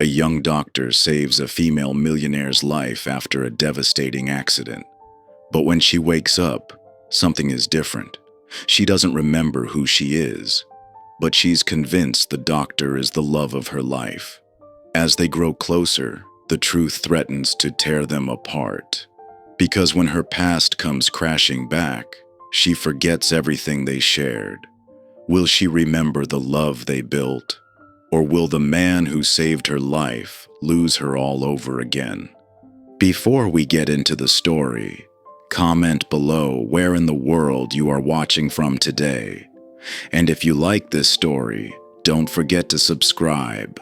A young doctor saves a female millionaire's life after a devastating accident. But when she wakes up, something is different. She doesn't remember who she is, but she's convinced the doctor is the love of her life. As they grow closer, the truth threatens to tear them apart. Because when her past comes crashing back, she forgets everything they shared. Will she remember the love they built? Or will the man who saved her life lose her all over again? Before we get into the story, comment below where in the world you are watching from today. And if you like this story, don't forget to subscribe.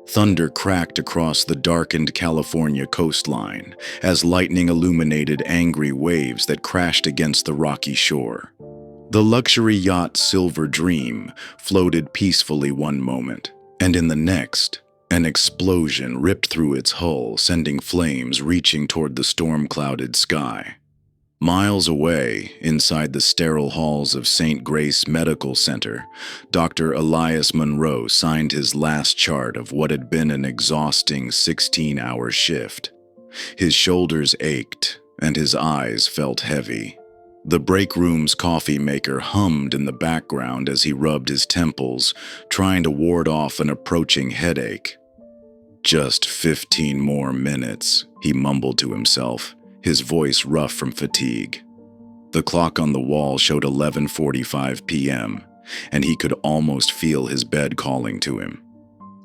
Thunder cracked across the darkened California coastline as lightning illuminated angry waves that crashed against the rocky shore. The luxury yacht Silver Dream floated peacefully one moment, and in the next, an explosion ripped through its hull, sending flames reaching toward the storm-clouded sky. Miles away, inside the sterile halls of St. Grace Medical Center, Dr. Elias Monroe signed his last chart of what had been an exhausting 16-hour shift. His shoulders ached, and his eyes felt heavy. The break room's coffee maker hummed in the background as he rubbed his temples, trying to ward off an approaching headache. "Just 15 more minutes," he mumbled to himself, his voice rough from fatigue. The clock on the wall showed 11:45 p.m., and he could almost feel his bed calling to him.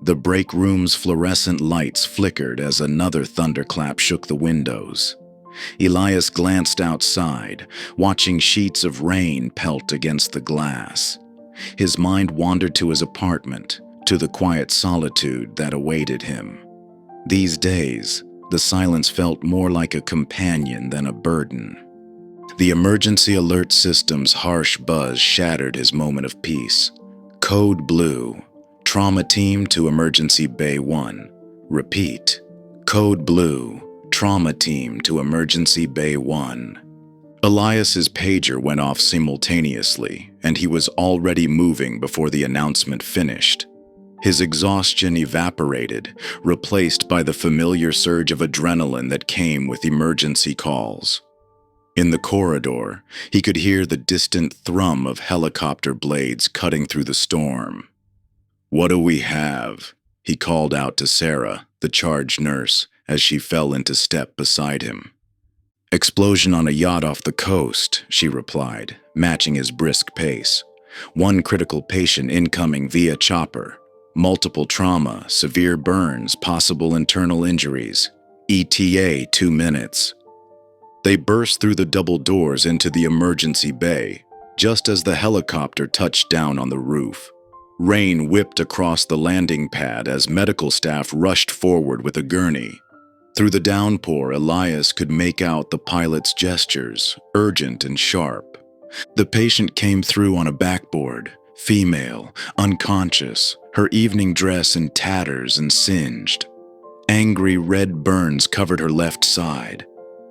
The break room's fluorescent lights flickered as another thunderclap shook the windows. Elias glanced outside, watching sheets of rain pelt against the glass. His mind wandered to his apartment, to the quiet solitude that awaited him. These days, the silence felt more like a companion than a burden. The emergency alert system's harsh buzz shattered his moment of peace. Code Blue. Trauma team to Emergency Bay 1. Repeat. Code Blue. Trauma team to Emergency Bay 1. Elias's pager went off simultaneously, and he was already moving before the announcement finished. His exhaustion evaporated, replaced by the familiar surge of adrenaline that came with emergency calls. In the corridor, he could hear the distant thrum of helicopter blades cutting through the storm. "What do we have?" he called out to Sarah, the charge nurse, as she fell into step beside him. "Explosion on a yacht off the coast," she replied, matching his brisk pace. "One critical patient incoming via chopper. Multiple trauma, severe burns, possible internal injuries. ETA 2 minutes. They burst through the double doors into the emergency bay, just as the helicopter touched down on the roof. Rain whipped across the landing pad as medical staff rushed forward with a gurney. Through the downpour, Elias could make out the pilot's gestures, urgent and sharp. The patient came through on a backboard, female, unconscious, her evening dress in tatters and singed. Angry red burns covered her left side,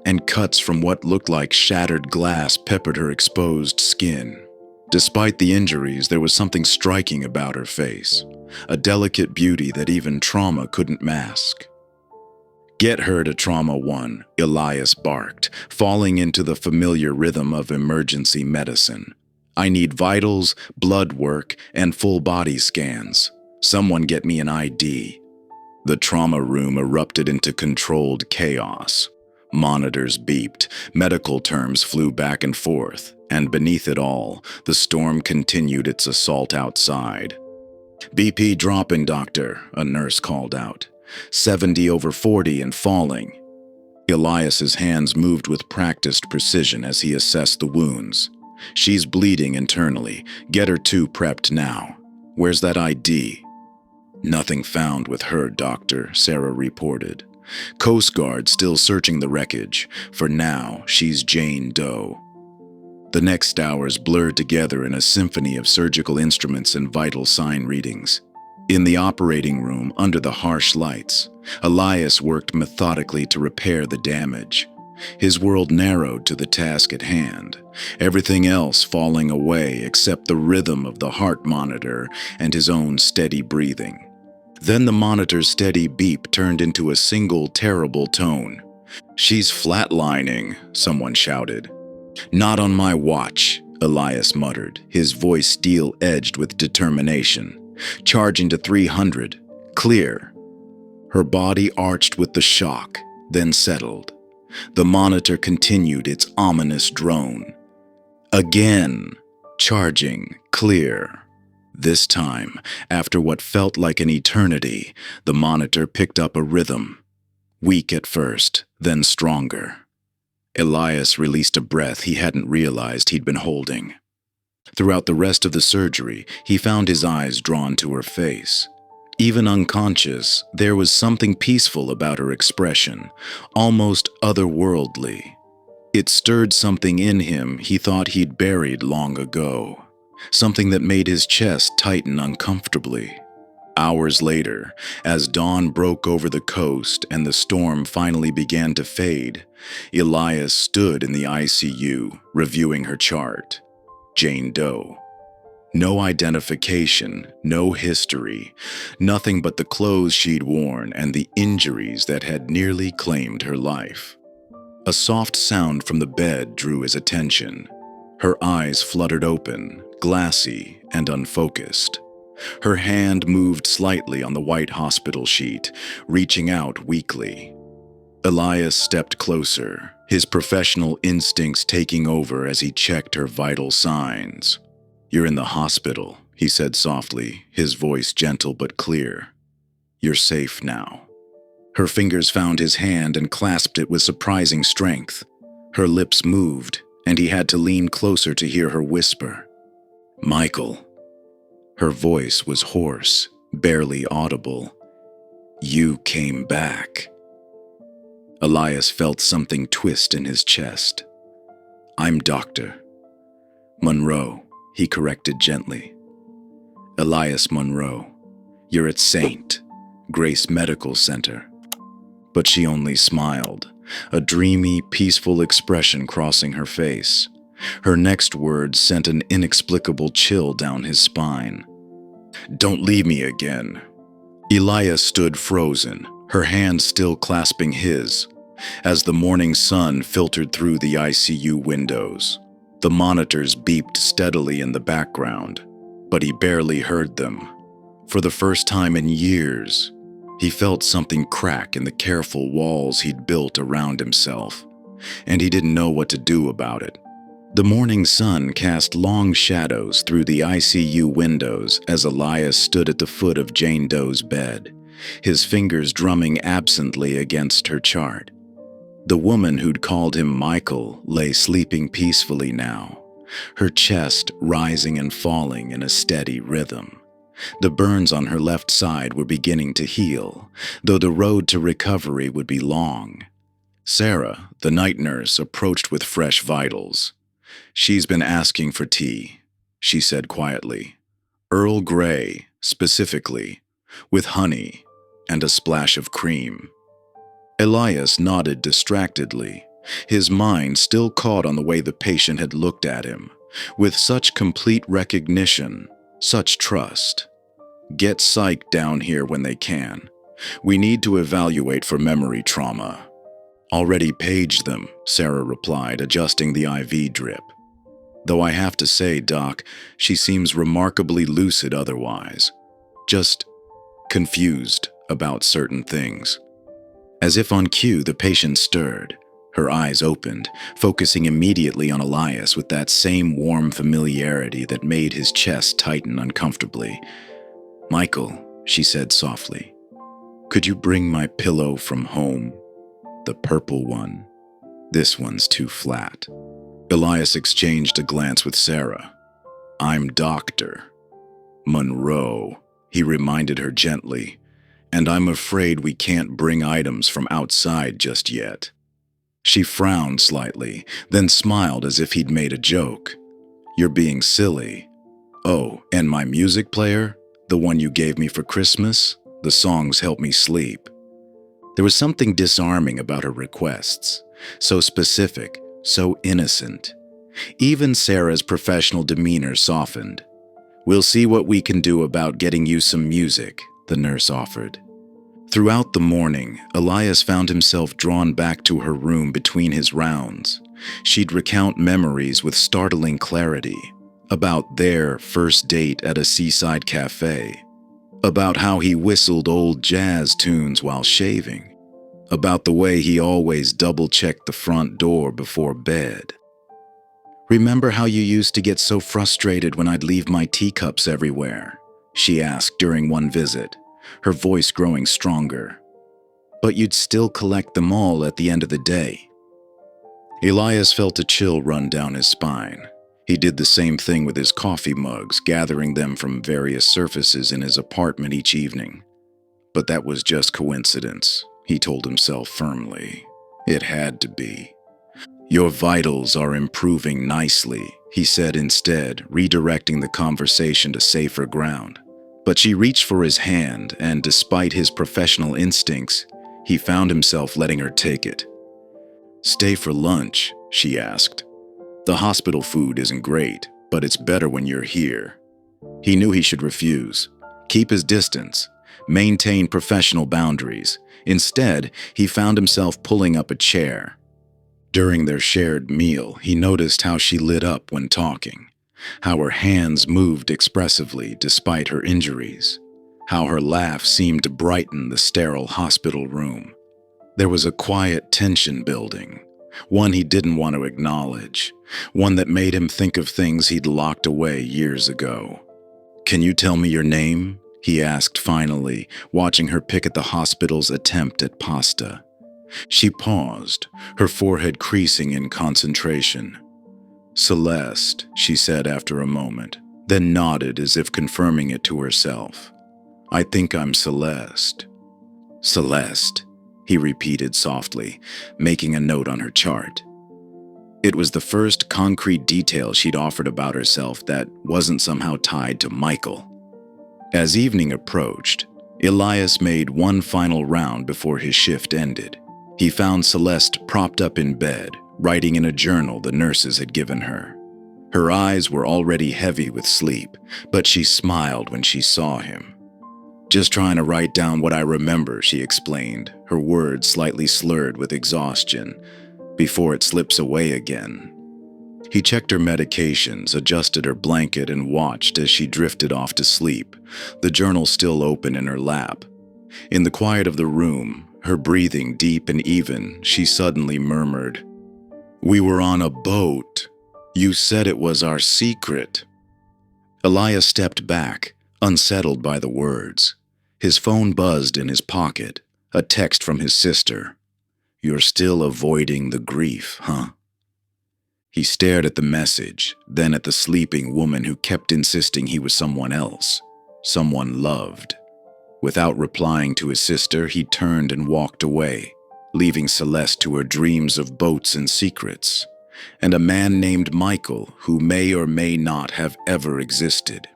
and cuts from what looked like shattered glass peppered her exposed skin. Despite the injuries, there was something striking about her face, a delicate beauty that even trauma couldn't mask. "Get her to Trauma 1, Elias barked, falling into the familiar rhythm of emergency medicine. "I need vitals, blood work, and full body scans. Someone get me an ID. The trauma room erupted into controlled chaos. Monitors beeped, medical terms flew back and forth, and beneath it all, the storm continued its assault outside. "BP dropping, doctor," a nurse called out. 70 over 40 and falling. Elias's hands moved with practiced precision as he assessed the wounds. "She's bleeding internally. Get her 2 prepped now. Where's that ID? "Nothing found with her, doctor," Sarah reported. "Coast Guard still searching the wreckage. For now, she's Jane Doe." The next hours blurred together in a symphony of surgical instruments and vital sign readings. In the operating room, under the harsh lights, Elias worked methodically to repair the damage. His world narrowed to the task at hand, everything else falling away except the rhythm of the heart monitor and his own steady breathing. Then the monitor's steady beep turned into a single terrible tone. "She's flatlining," someone shouted. "Not on my watch," Elias muttered, his voice steel-edged with determination. "Charging to 300. Clear." Her body arched with the shock, then settled. The monitor continued its ominous drone. Again. Charging. Clear. This time, after what felt like an eternity, the monitor picked up a rhythm. Weak at first, then stronger. Elias released a breath he hadn't realized he'd been holding. Throughout the rest of the surgery, he found his eyes drawn to her face. Even unconscious, there was something peaceful about her expression, almost otherworldly. It stirred something in him he thought he'd buried long ago, something that made his chest tighten uncomfortably. Hours later, as dawn broke over the coast and the storm finally began to fade, Elias stood in the ICU, reviewing her chart. Jane Doe. No identification, no history, nothing but the clothes she'd worn and the injuries that had nearly claimed her life. A soft sound from the bed drew his attention. Her eyes fluttered open, glassy and unfocused. Her hand moved slightly on the white hospital sheet, reaching out weakly. Elias stepped closer, his professional instincts taking over as he checked her vital signs. "You're in the hospital," he said softly, his voice gentle but clear. "You're safe now." Her fingers found his hand and clasped it with surprising strength. Her lips moved, and he had to lean closer to hear her whisper, "Michael." Her voice was hoarse, barely audible. "You came back." Elias felt something twist in his chest. "I'm Dr. Monroe," he corrected gently. "Elias Monroe. You're at St. Grace Medical Center." But she only smiled, a dreamy, peaceful expression crossing her face. Her next words sent an inexplicable chill down his spine. "Don't leave me again." Elias stood frozen, her hand still clasping his, as the morning sun filtered through the ICU windows. The monitors beeped steadily in the background, but he barely heard them. For the first time in years, he felt something crack in the careful walls he'd built around himself, and he didn't know what to do about it. The morning sun cast long shadows through the ICU windows as Elias stood at the foot of Jane Doe's bed, his fingers drumming absently against her chart. The woman who'd called him Michael lay sleeping peacefully now, her chest rising and falling in a steady rhythm. The burns on her left side were beginning to heal, though the road to recovery would be long. Sarah, the night nurse, approached with fresh vitals. "She's been asking for tea," she said quietly. "Earl Grey, specifically, with honey and a splash of cream." Elias nodded distractedly, his mind still caught on the way the patient had looked at him, with such complete recognition, such trust. "Get psych down here when they can. We need to evaluate for memory trauma." "Already paged them," Sarah replied, adjusting the IV drip. "Though I have to say, Doc, she seems remarkably lucid otherwise. Just confused about certain things." As if on cue, the patient stirred. Her eyes opened, focusing immediately on Elias with that same warm familiarity that made his chest tighten uncomfortably. "Michael," she said softly, "could you bring my pillow from home? The purple one. This one's too flat." Elias exchanged a glance with Sarah. "I'm Dr. Monroe," he reminded her gently, "and I'm afraid we can't bring items from outside just yet." She frowned slightly, then smiled as if he'd made a joke. "You're being silly. Oh, and my music player? The one you gave me for Christmas? The songs help me sleep." There was something disarming about her requests, so specific, so innocent. Even Sarah's professional demeanor softened. "We'll see what we can do about getting you some music," the nurse offered. Throughout the morning, Elias found himself drawn back to her room between his rounds. She'd recount memories with startling clarity about their first date at a seaside cafe, about how he whistled old jazz tunes while shaving, about the way he always double-checked the front door before bed. "Remember how you used to get so frustrated when I'd leave my teacups everywhere?" she asked during one visit, her voice growing stronger. "But you'd still collect them all at the end of the day." Elias felt a chill run down his spine. He did the same thing with his coffee mugs, gathering them from various surfaces in his apartment each evening. But that was just coincidence, he told himself firmly. It had to be. "Your vitals are improving nicely," he said instead, redirecting the conversation to safer ground. But she reached for his hand, and despite his professional instincts, he found himself letting her take it. "Stay for lunch?" she asked. "The hospital food isn't great, but it's better when you're here." He knew he should refuse, keep his distance, maintain professional boundaries. Instead, he found himself pulling up a chair. During their shared meal, he noticed how she lit up when talking, how her hands moved expressively despite her injuries, how her laugh seemed to brighten the sterile hospital room. There was a quiet tension building, one he didn't want to acknowledge, one that made him think of things he'd locked away years ago. "Can you tell me your name?" he asked finally, watching her pick at the hospital's attempt at pasta. She paused, her forehead creasing in concentration. "Celeste," she said after a moment, then nodded as if confirming it to herself. "I think I'm Celeste." "Celeste," he repeated softly, making a note on her chart. It was the first concrete detail she'd offered about herself that wasn't somehow tied to Michael. As evening approached, Elias made one final round before his shift ended. He found Celeste propped up in bed, writing in a journal the nurses had given her. Her eyes were already heavy with sleep, but she smiled when she saw him. "Just trying to write down what I remember," she explained, her words slightly slurred with exhaustion, "before it slips away again." He checked her medications, adjusted her blanket, and watched as she drifted off to sleep, the journal still open in her lap. In the quiet of the room, her breathing deep and even, she suddenly murmured, "We were on a boat. You said it was our secret." Elias stepped back, unsettled by the words. His phone buzzed in his pocket, a text from his sister. "You're still avoiding the grief, huh?" He stared at the message, then at the sleeping woman who kept insisting he was someone else, someone loved. Without replying to his sister, he turned and walked away, leaving Celeste to her dreams of boats and secrets, and a man named Michael who may or may not have ever existed.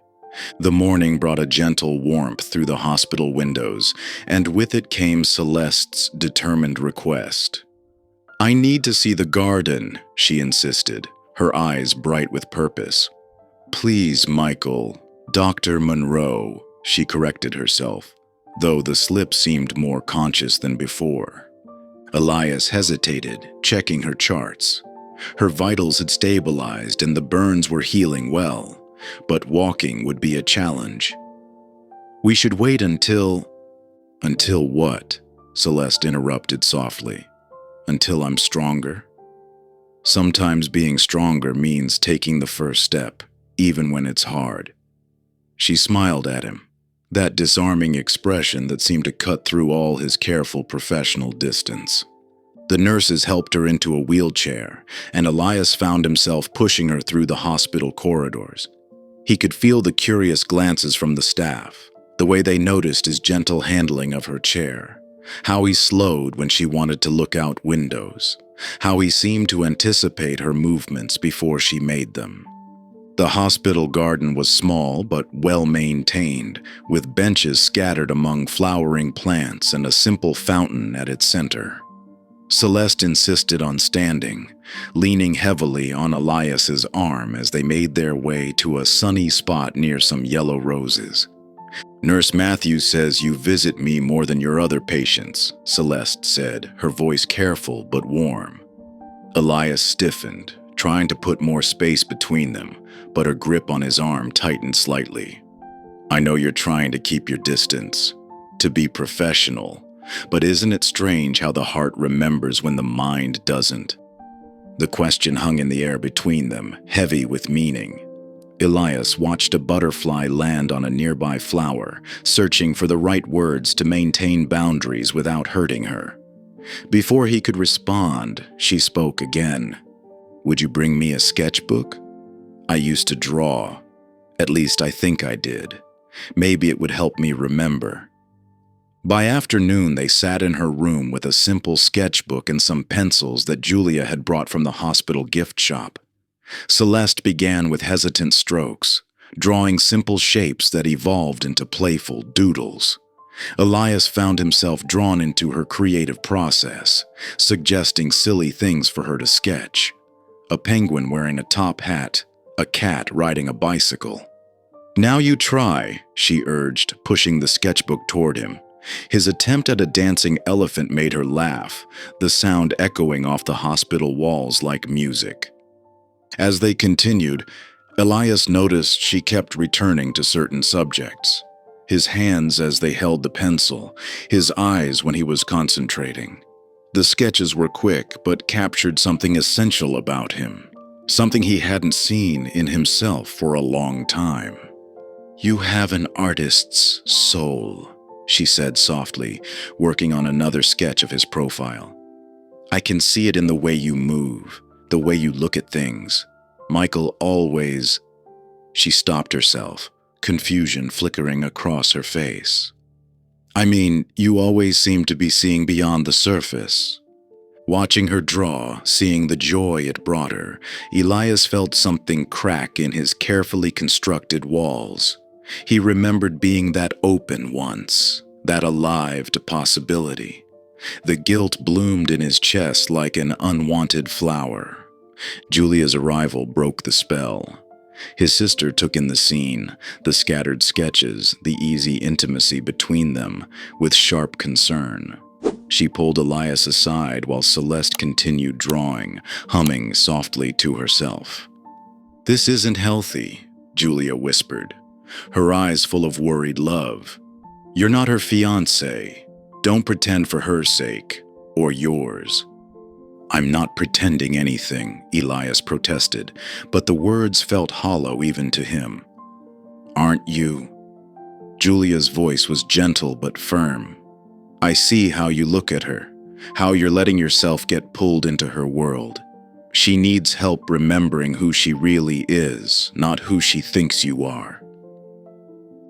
The morning brought a gentle warmth through the hospital windows, and with it came Celeste's determined request. "I need to see the garden," she insisted, her eyes bright with purpose. "Please, Michael, Dr. Monroe," she corrected herself, though the slip seemed more conscious than before. Elias hesitated, checking her charts. Her vitals had stabilized and the burns were healing well, but walking would be a challenge. "We should wait until—" "Until what?" Celeste interrupted softly. "Until I'm stronger?" Sometimes being stronger means taking the first step, even when it's hard. She smiled at him, that disarming expression that seemed to cut through all his careful professional distance. The nurses helped her into a wheelchair, and Elias found himself pushing her through the hospital corridors. He could feel the curious glances from the staff, the way they noticed his gentle handling of her chair, how he slowed when she wanted to look out windows, how he seemed to anticipate her movements before she made them. The hospital garden was small but well-maintained, with benches scattered among flowering plants and a simple fountain at its center. Celeste insisted on standing, leaning heavily on Elias's arm as they made their way to a sunny spot near some yellow roses. Nurse Matthews says you visit me more than your other patients, Celeste said, her voice careful but warm. Elias stiffened, trying to put more space between them, but her grip on his arm tightened slightly. I know you're trying to keep your distance, to be professional, but isn't it strange how the heart remembers when the mind doesn't? The question hung in the air between them, heavy with meaning. Elias watched a butterfly land on a nearby flower, searching for the right words to maintain boundaries without hurting her. Before he could respond, she spoke again. Would you bring me a sketchbook? I used to draw. At least I think I did. Maybe it would help me remember. By afternoon, they sat in her room with a simple sketchbook and some pencils that Julia had brought from the hospital gift shop. Celeste began with hesitant strokes, drawing simple shapes that evolved into playful doodles. Elias found himself drawn into her creative process, suggesting silly things for her to sketch. A penguin wearing a top hat, a cat riding a bicycle. Now you try, she urged, pushing the sketchbook toward him. His attempt at a dancing elephant made her laugh, the sound echoing off the hospital walls like music. As they continued, Elias noticed she kept returning to certain subjects. His hands as they held the pencil, his eyes when he was concentrating. The sketches were quick, but captured something essential about him, something he hadn't seen in himself for a long time. You have an artist's soul, she said softly, working on another sketch of his profile. I can see it in the way you move, the way you look at things. Michael always... She stopped herself, confusion flickering across her face. I mean, you always seem to be seeing beyond the surface. Watching her draw, seeing the joy it brought her, Elias felt something crack in his carefully constructed walls. He remembered being that open once, that alive to possibility. The guilt bloomed in his chest like an unwanted flower. Julia's arrival broke the spell. His sister took in the scene, the scattered sketches, the easy intimacy between them, with sharp concern. She pulled Elias aside while Celeste continued drawing, humming softly to herself. This isn't healthy, Julia whispered, her eyes full of worried love. You're not her fiancé. Don't pretend for her sake, or yours. I'm not pretending anything, Elias protested, but the words felt hollow even to him. Aren't you? Julia's voice was gentle but firm. I see how you look at her, how you're letting yourself get pulled into her world. She needs help remembering who she really is, not who she thinks you are.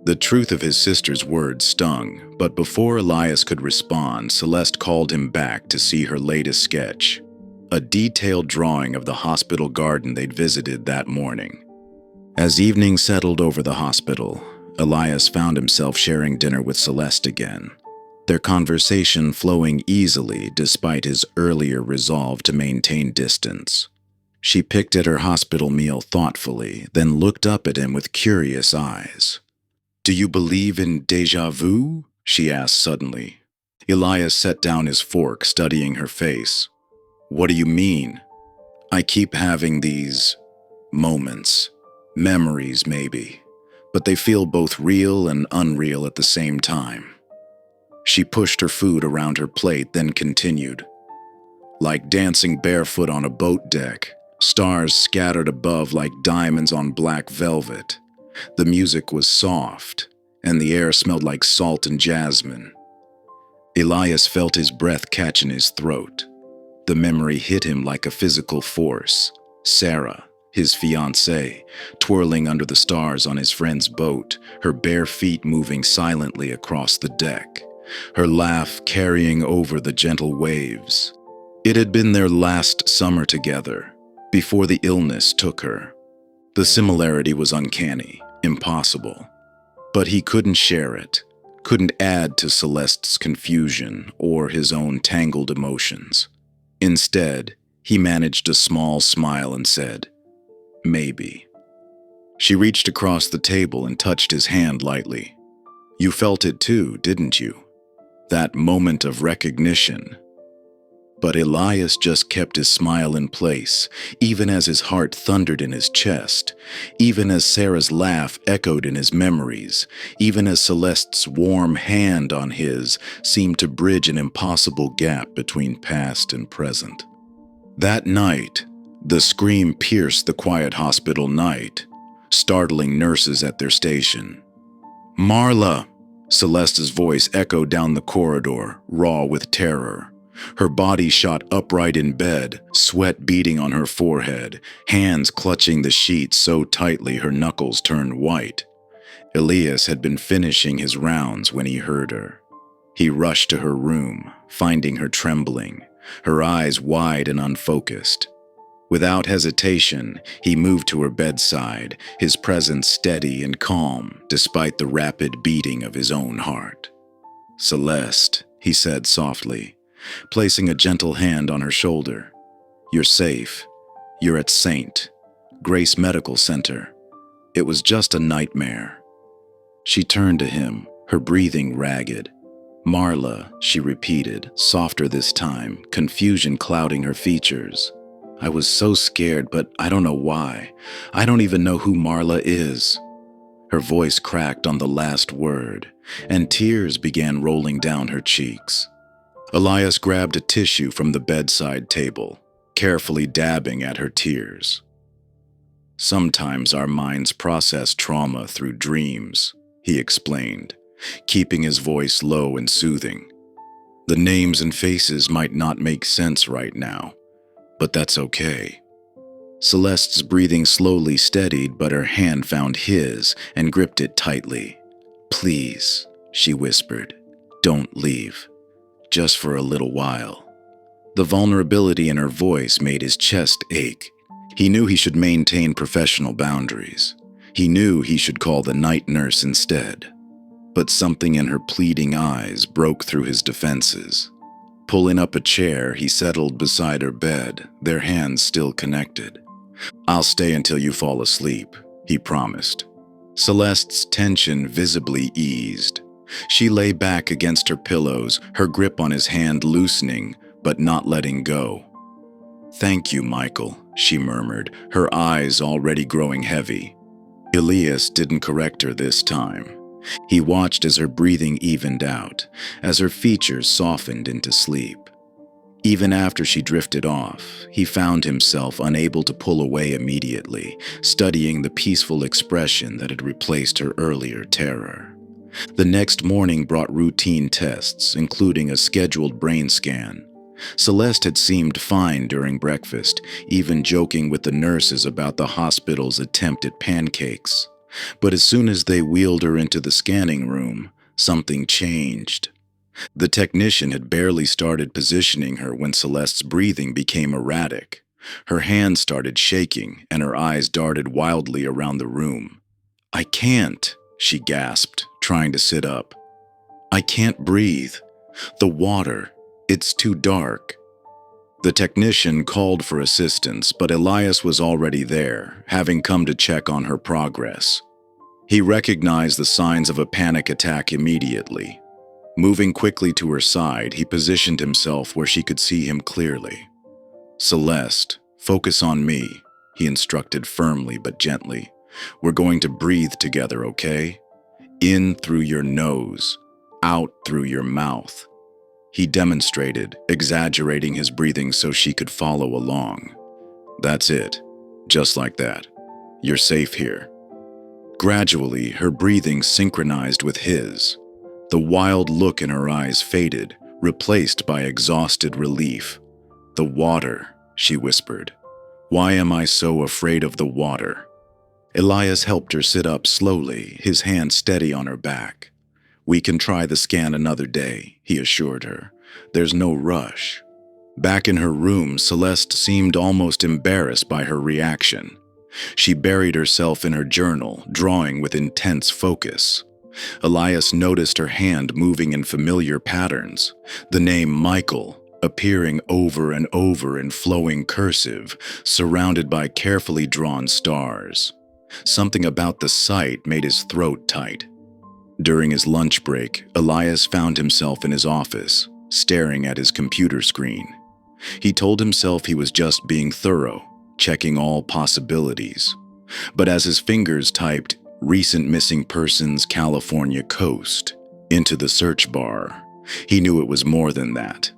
The truth of his sister's words stung, but before Elias could respond, Celeste called him back to see her latest sketch, a detailed drawing of the hospital garden they'd visited that morning. As evening settled over the hospital, Elias found himself sharing dinner with Celeste again, their conversation flowing easily despite his earlier resolve to maintain distance. She picked at her hospital meal thoughtfully, then looked up at him with curious eyes. Do you believe in déjà vu? She asked suddenly. Elias set down his fork, studying her face. What do you mean? I keep having these moments, memories maybe, but they feel both real and unreal at the same time. She pushed her food around her plate, then continued. Like dancing barefoot on a boat deck, stars scattered above like diamonds on black velvet. The music was soft, and the air smelled like salt and jasmine. Elias felt his breath catch in his throat. The memory hit him like a physical force. Sarah, his fiancée, twirling under the stars on his friend's boat, her bare feet moving silently across the deck, her laugh carrying over the gentle waves. It had been their last summer together, before the illness took her. The similarity was uncanny, impossible. But he couldn't share it, couldn't add to Celeste's confusion or his own tangled emotions. Instead, he managed a small smile and said, Maybe. She reached across the table and touched his hand lightly. You felt it too, didn't you? That moment of recognition. But Elias just kept his smile in place, even as his heart thundered in his chest, even as Sarah's laugh echoed in his memories, even as Celeste's warm hand on his seemed to bridge an impossible gap between past and present. That night, the scream pierced the quiet hospital night, startling nurses at their station. "Marla!" Celeste's voice echoed down the corridor, raw with terror. Her body shot upright in bed, sweat beading on her forehead, hands clutching the sheets so tightly her knuckles turned white. Elias had been finishing his rounds when he heard her. He rushed to her room, finding her trembling, her eyes wide and unfocused. Without hesitation, he moved to her bedside, his presence steady and calm despite the rapid beating of his own heart. "Celeste," he said softly, placing a gentle hand on her shoulder. "You're safe. You're at St. Grace Medical Center. It was just a nightmare." She turned to him, her breathing ragged. "Marla," she repeated, softer this time, confusion clouding her features. "I was so scared, but I don't know why. I don't even know who Marla is." Her voice cracked on the last word, and tears began rolling down her cheeks. Elias grabbed a tissue from the bedside table, carefully dabbing at her tears. "Sometimes our minds process trauma through dreams," he explained, keeping his voice low and soothing. "The names and faces might not make sense right now, but that's okay." Celeste's breathing slowly steadied, but her hand found his and gripped it tightly. "Please," she whispered, "don't leave. Just for a little while." The vulnerability in her voice made his chest ache. He knew he should maintain professional boundaries. He knew he should call the night nurse instead. But something in her pleading eyes broke through his defenses. Pulling up a chair, he settled beside her bed, their hands still connected. "I'll stay until you fall asleep," he promised. Celeste's tension visibly eased. She lay back against her pillows, her grip on his hand loosening, but not letting go. "Thank you, Michael," she murmured, her eyes already growing heavy. Elias didn't correct her this time. He watched as her breathing evened out, as her features softened into sleep. Even after she drifted off, he found himself unable to pull away immediately, studying the peaceful expression that had replaced her earlier terror. The next morning brought routine tests, including a scheduled brain scan. Celeste had seemed fine during breakfast, even joking with the nurses about the hospital's attempt at pancakes. But as soon as they wheeled her into the scanning room, something changed. The technician had barely started positioning her when Celeste's breathing became erratic. Her hands started shaking, and her eyes darted wildly around the room. "I can't," she gasped, trying to sit up. "I can't breathe. The water, it's too dark." The technician called for assistance, but Elias was already there, having come to check on her progress. He recognized the signs of a panic attack immediately. Moving quickly to her side, he positioned himself where she could see him clearly. "Celeste, focus on me," he instructed firmly but gently. "We're going to breathe together, okay? In through your nose, out through your mouth." He demonstrated, exaggerating his breathing so she could follow along. "That's it. Just like that. You're safe here." Gradually, her breathing synchronized with his. The wild look in her eyes faded, replaced by exhausted relief. "The water," she whispered. "Why am I so afraid of the water?" Elias helped her sit up slowly, his hand steady on her back. "We can try the scan another day," he assured her. "There's no rush." Back in her room, Celeste seemed almost embarrassed by her reaction. She buried herself in her journal, drawing with intense focus. Elias noticed her hand moving in familiar patterns, the name Michael appearing over and over in flowing cursive, surrounded by carefully drawn stars. Something about the sight made his throat tight. During his lunch break, Elias found himself in his office, staring at his computer screen. He told himself he was just being thorough, checking all possibilities. But as his fingers typed "Recent Missing Persons California Coast" into the search bar, he knew it was more than that.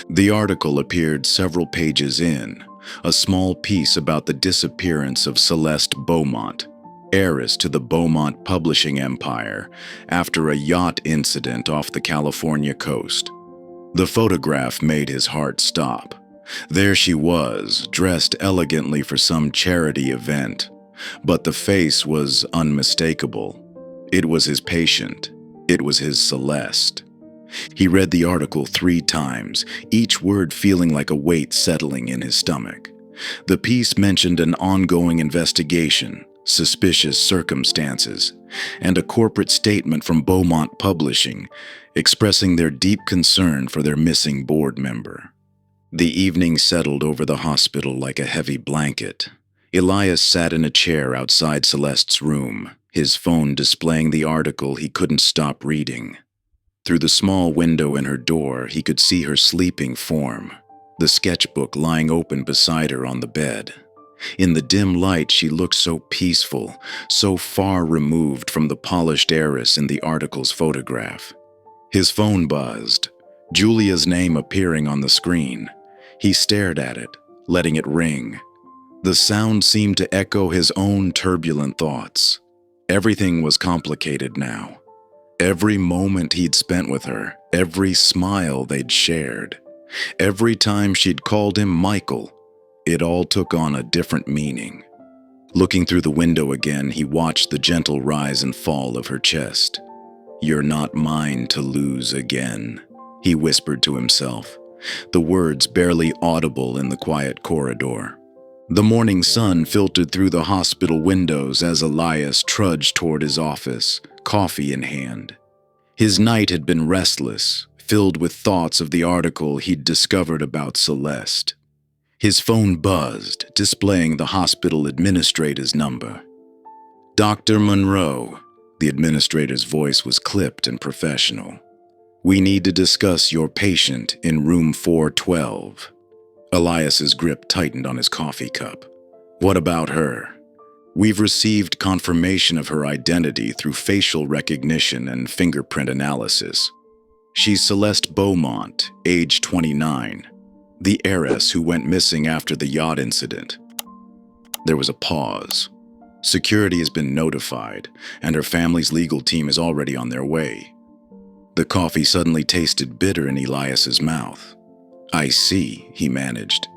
The article appeared several pages in, a small piece about the disappearance of Celeste Beaumont, heiress to the Beaumont publishing empire, after a yacht incident off the California coast. The photograph made his heart stop. There she was, dressed elegantly for some charity event, but the face was unmistakable. It was his patient. It was his Celeste. He read the article 3 times, each word feeling like a weight settling in his stomach. The piece mentioned an ongoing investigation, suspicious circumstances, and a corporate statement from Beaumont Publishing expressing their deep concern for their missing board member. The evening settled over the hospital like a heavy blanket. Elias sat in a chair outside Celeste's room, his phone displaying the article he couldn't stop reading. Through the small window in her door, he could see her sleeping form, the sketchbook lying open beside her on the bed. In the dim light, she looked so peaceful, so far removed from the polished heiress in the article's photograph. His phone buzzed, Julia's name appearing on the screen. He stared at it, letting it ring. The sound seemed to echo his own turbulent thoughts. Everything was complicated now. Every moment he'd spent with her, every smile they'd shared, every time she'd called him Michael, it all took on a different meaning. Looking through the window again, he watched the gentle rise and fall of her chest. "You're not mine to lose again," he whispered to himself, the words barely audible in the quiet corridor. The morning sun filtered through the hospital windows as Elias trudged toward his office, coffee in hand. His night had been restless, filled with thoughts of the article he'd discovered about Celeste. His phone buzzed, displaying the hospital administrator's number. "Dr. Monroe," the administrator's voice was clipped and professional. "We need to discuss your patient in room 412. Elias's grip tightened on his coffee cup. "What about her?" "We've received confirmation of her identity through facial recognition and fingerprint analysis. She's Celeste Beaumont, age 29, the heiress who went missing after the yacht incident." There was a pause. "Security has been notified, and her family's legal team is already on their way." The coffee suddenly tasted bitter in Elias's mouth. "I see," he managed.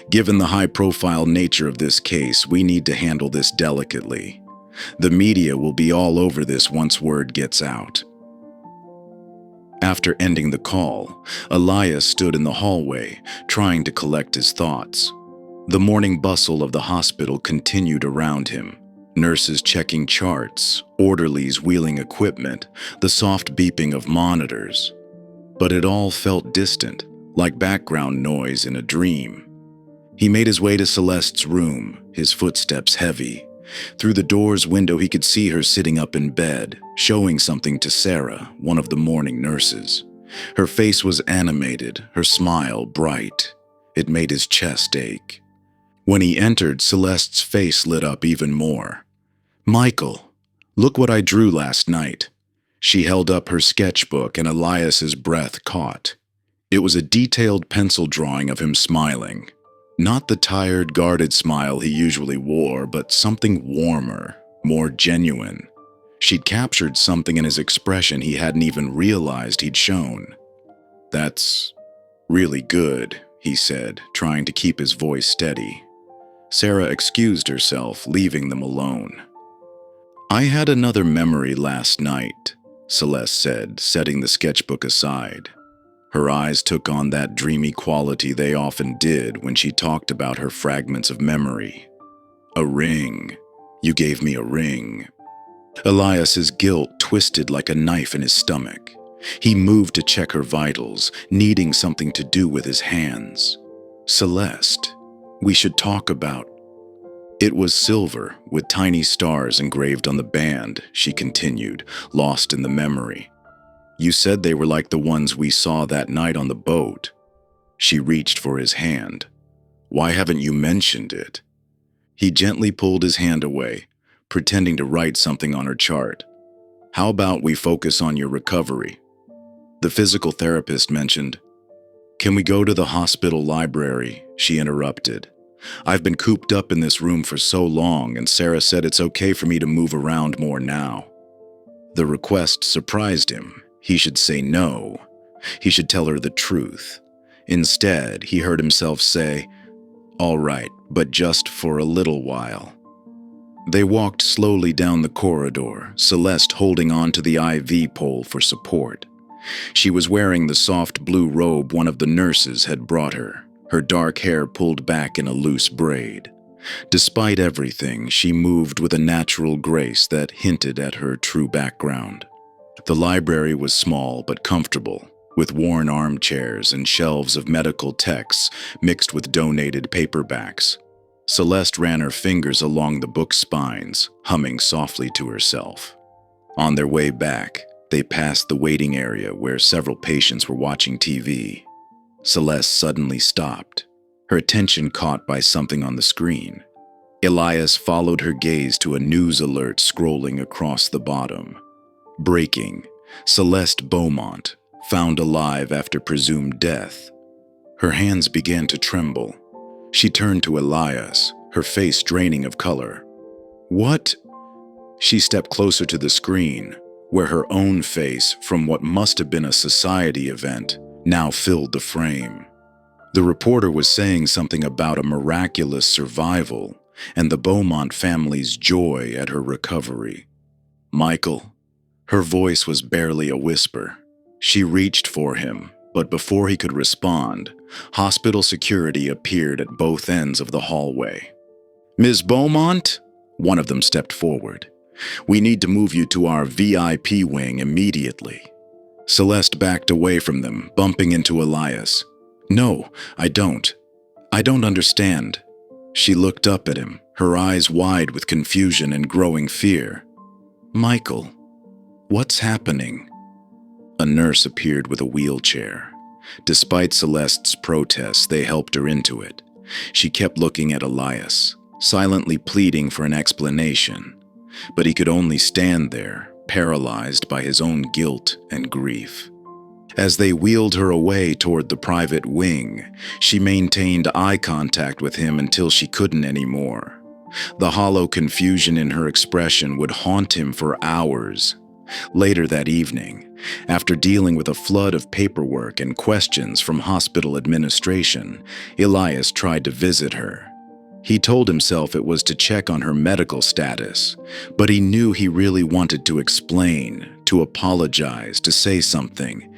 "Given the high-profile nature of this case, we need to handle this delicately. The media will be all over this once word gets out." After ending the call, Elias stood in the hallway, trying to collect his thoughts. The morning bustle of the hospital continued around him. Nurses checking charts, orderlies wheeling equipment, the soft beeping of monitors. But it all felt distant, like background noise in a dream. He made his way to Celeste's room, his footsteps heavy. Through the door's window, he could see her sitting up in bed, showing something to Sarah, one of the morning nurses. Her face was animated, her smile bright. It made his chest ache. When he entered, Celeste's face lit up even more. "Michael, look what I drew last night." She held up her sketchbook and Elias's breath caught. It was a detailed pencil drawing of him smiling. Not the tired, guarded smile he usually wore, but something warmer, more genuine. She'd captured something in his expression he hadn't even realized he'd shown. "That's really good," he said, trying to keep his voice steady. Sarah excused herself, leaving them alone. "I had another memory last night," Celeste said, setting the sketchbook aside. Her eyes took on that dreamy quality they often did when she talked about her fragments of memory. "A ring. You gave me a ring." Elias's guilt twisted like a knife in his stomach. He moved to check her vitals, needing something to do with his hands. "Celeste, we should talk about..." It was silver, with tiny stars engraved on the band, she continued, lost in the memory. You said they were like the ones we saw that night on the boat. She reached for his hand. Why haven't you mentioned it? He gently pulled his hand away, pretending to write something on her chart. How about we focus on your recovery? The physical therapist mentioned. Can we go to the hospital library? She interrupted. I've been cooped up in this room for so long, and Sarah said it's okay for me to move around more now. The request surprised him. He should say no. He should tell her the truth. Instead, he heard himself say, All right, but just for a little while. They walked slowly down the corridor, Celeste holding on to the IV pole for support. She was wearing the soft blue robe one of the nurses had brought her, her dark hair pulled back in a loose braid. Despite everything, she moved with a natural grace that hinted at her true background. The library was small but comfortable, with worn armchairs and shelves of medical texts mixed with donated paperbacks. Celeste ran her fingers along the book spines, humming softly to herself. On their way back, they passed the waiting area where several patients were watching TV. Celeste suddenly stopped, her attention caught by something on the screen. Elias followed her gaze to a news alert scrolling across the bottom. Breaking: Celeste Beaumont, found alive after presumed death. Her hands began to tremble. She turned to Elias, her face draining of color. What? She stepped closer to the screen, where her own face, from what must have been a society event, now filled the frame. The reporter was saying something about a miraculous survival and the Beaumont family's joy at her recovery. Michael. Her voice was barely a whisper. She reached for him, but before he could respond, hospital security appeared at both ends of the hallway. Ms. Beaumont? One of them stepped forward. We need to move you to our VIP wing immediately. Celeste backed away from them, bumping into Elias. No, I don't. I don't understand. She looked up at him, her eyes wide with confusion and growing fear. Michael, what's happening? A nurse appeared with a wheelchair. Despite Celeste's protests, they helped her into it. She kept looking at Elias, silently pleading for an explanation, but he could only stand there, paralyzed by his own guilt and grief. As they wheeled her away toward the private wing, she maintained eye contact with him until she couldn't anymore. The hollow confusion in her expression would haunt him for hours. Later that evening, after dealing with a flood of paperwork and questions from hospital administration, Elias tried to visit her. He told himself it was to check on her medical status, but he knew he really wanted to explain, to apologize, to say something,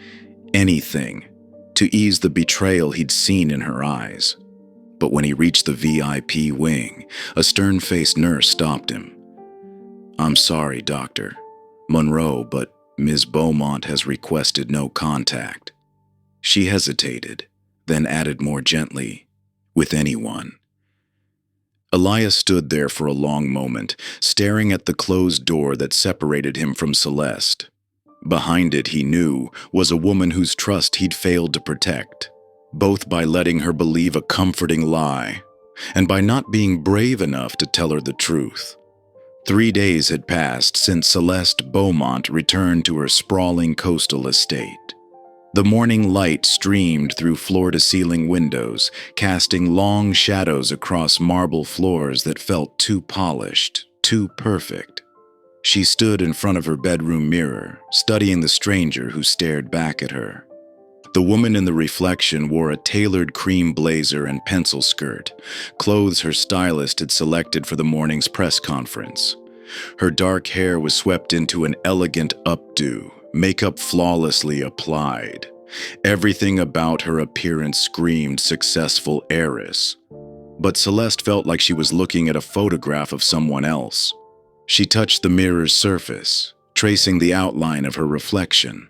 anything, to ease the betrayal he'd seen in her eyes. But when he reached the VIP wing, a stern-faced nurse stopped him. I'm sorry, Doctor Monroe, but Ms. Beaumont has requested no contact. She hesitated, then added more gently, with anyone. Elias stood there for a long moment, staring at the closed door that separated him from Celeste. Behind it, he knew, was a woman whose trust he'd failed to protect, both by letting her believe a comforting lie and by not being brave enough to tell her the truth. 3 days had passed since Celeste Beaumont returned to her sprawling coastal estate. The morning light streamed through floor-to-ceiling windows, casting long shadows across marble floors that felt too polished, too perfect. She stood in front of her bedroom mirror, studying the stranger who stared back at her. The woman in the reflection wore a tailored cream blazer and pencil skirt, clothes her stylist had selected for the morning's press conference. Her dark hair was swept into an elegant updo, makeup flawlessly applied. Everything about her appearance screamed successful heiress. But Celeste felt like she was looking at a photograph of someone else. She touched the mirror's surface, tracing the outline of her reflection.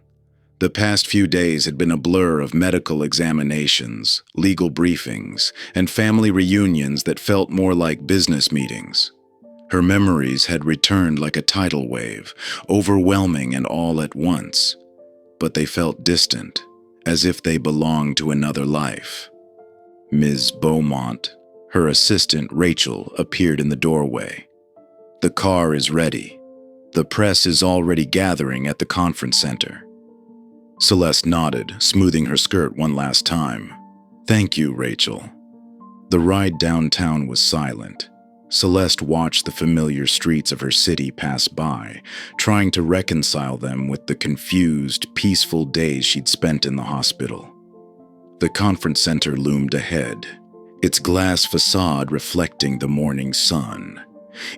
The past few days had been a blur of medical examinations, legal briefings, and family reunions that felt more like business meetings. Her memories had returned like a tidal wave, overwhelming and all at once, but they felt distant, as if they belonged to another life. Ms. Beaumont, her assistant Rachel, appeared in the doorway. "The car is ready. The press is already gathering at the conference center." Celeste nodded, smoothing her skirt one last time. "Thank you, Rachel." The ride downtown was silent. Celeste watched the familiar streets of her city pass by, trying to reconcile them with the confused, peaceful days she'd spent in the hospital. The conference center loomed ahead, its glass facade reflecting the morning sun.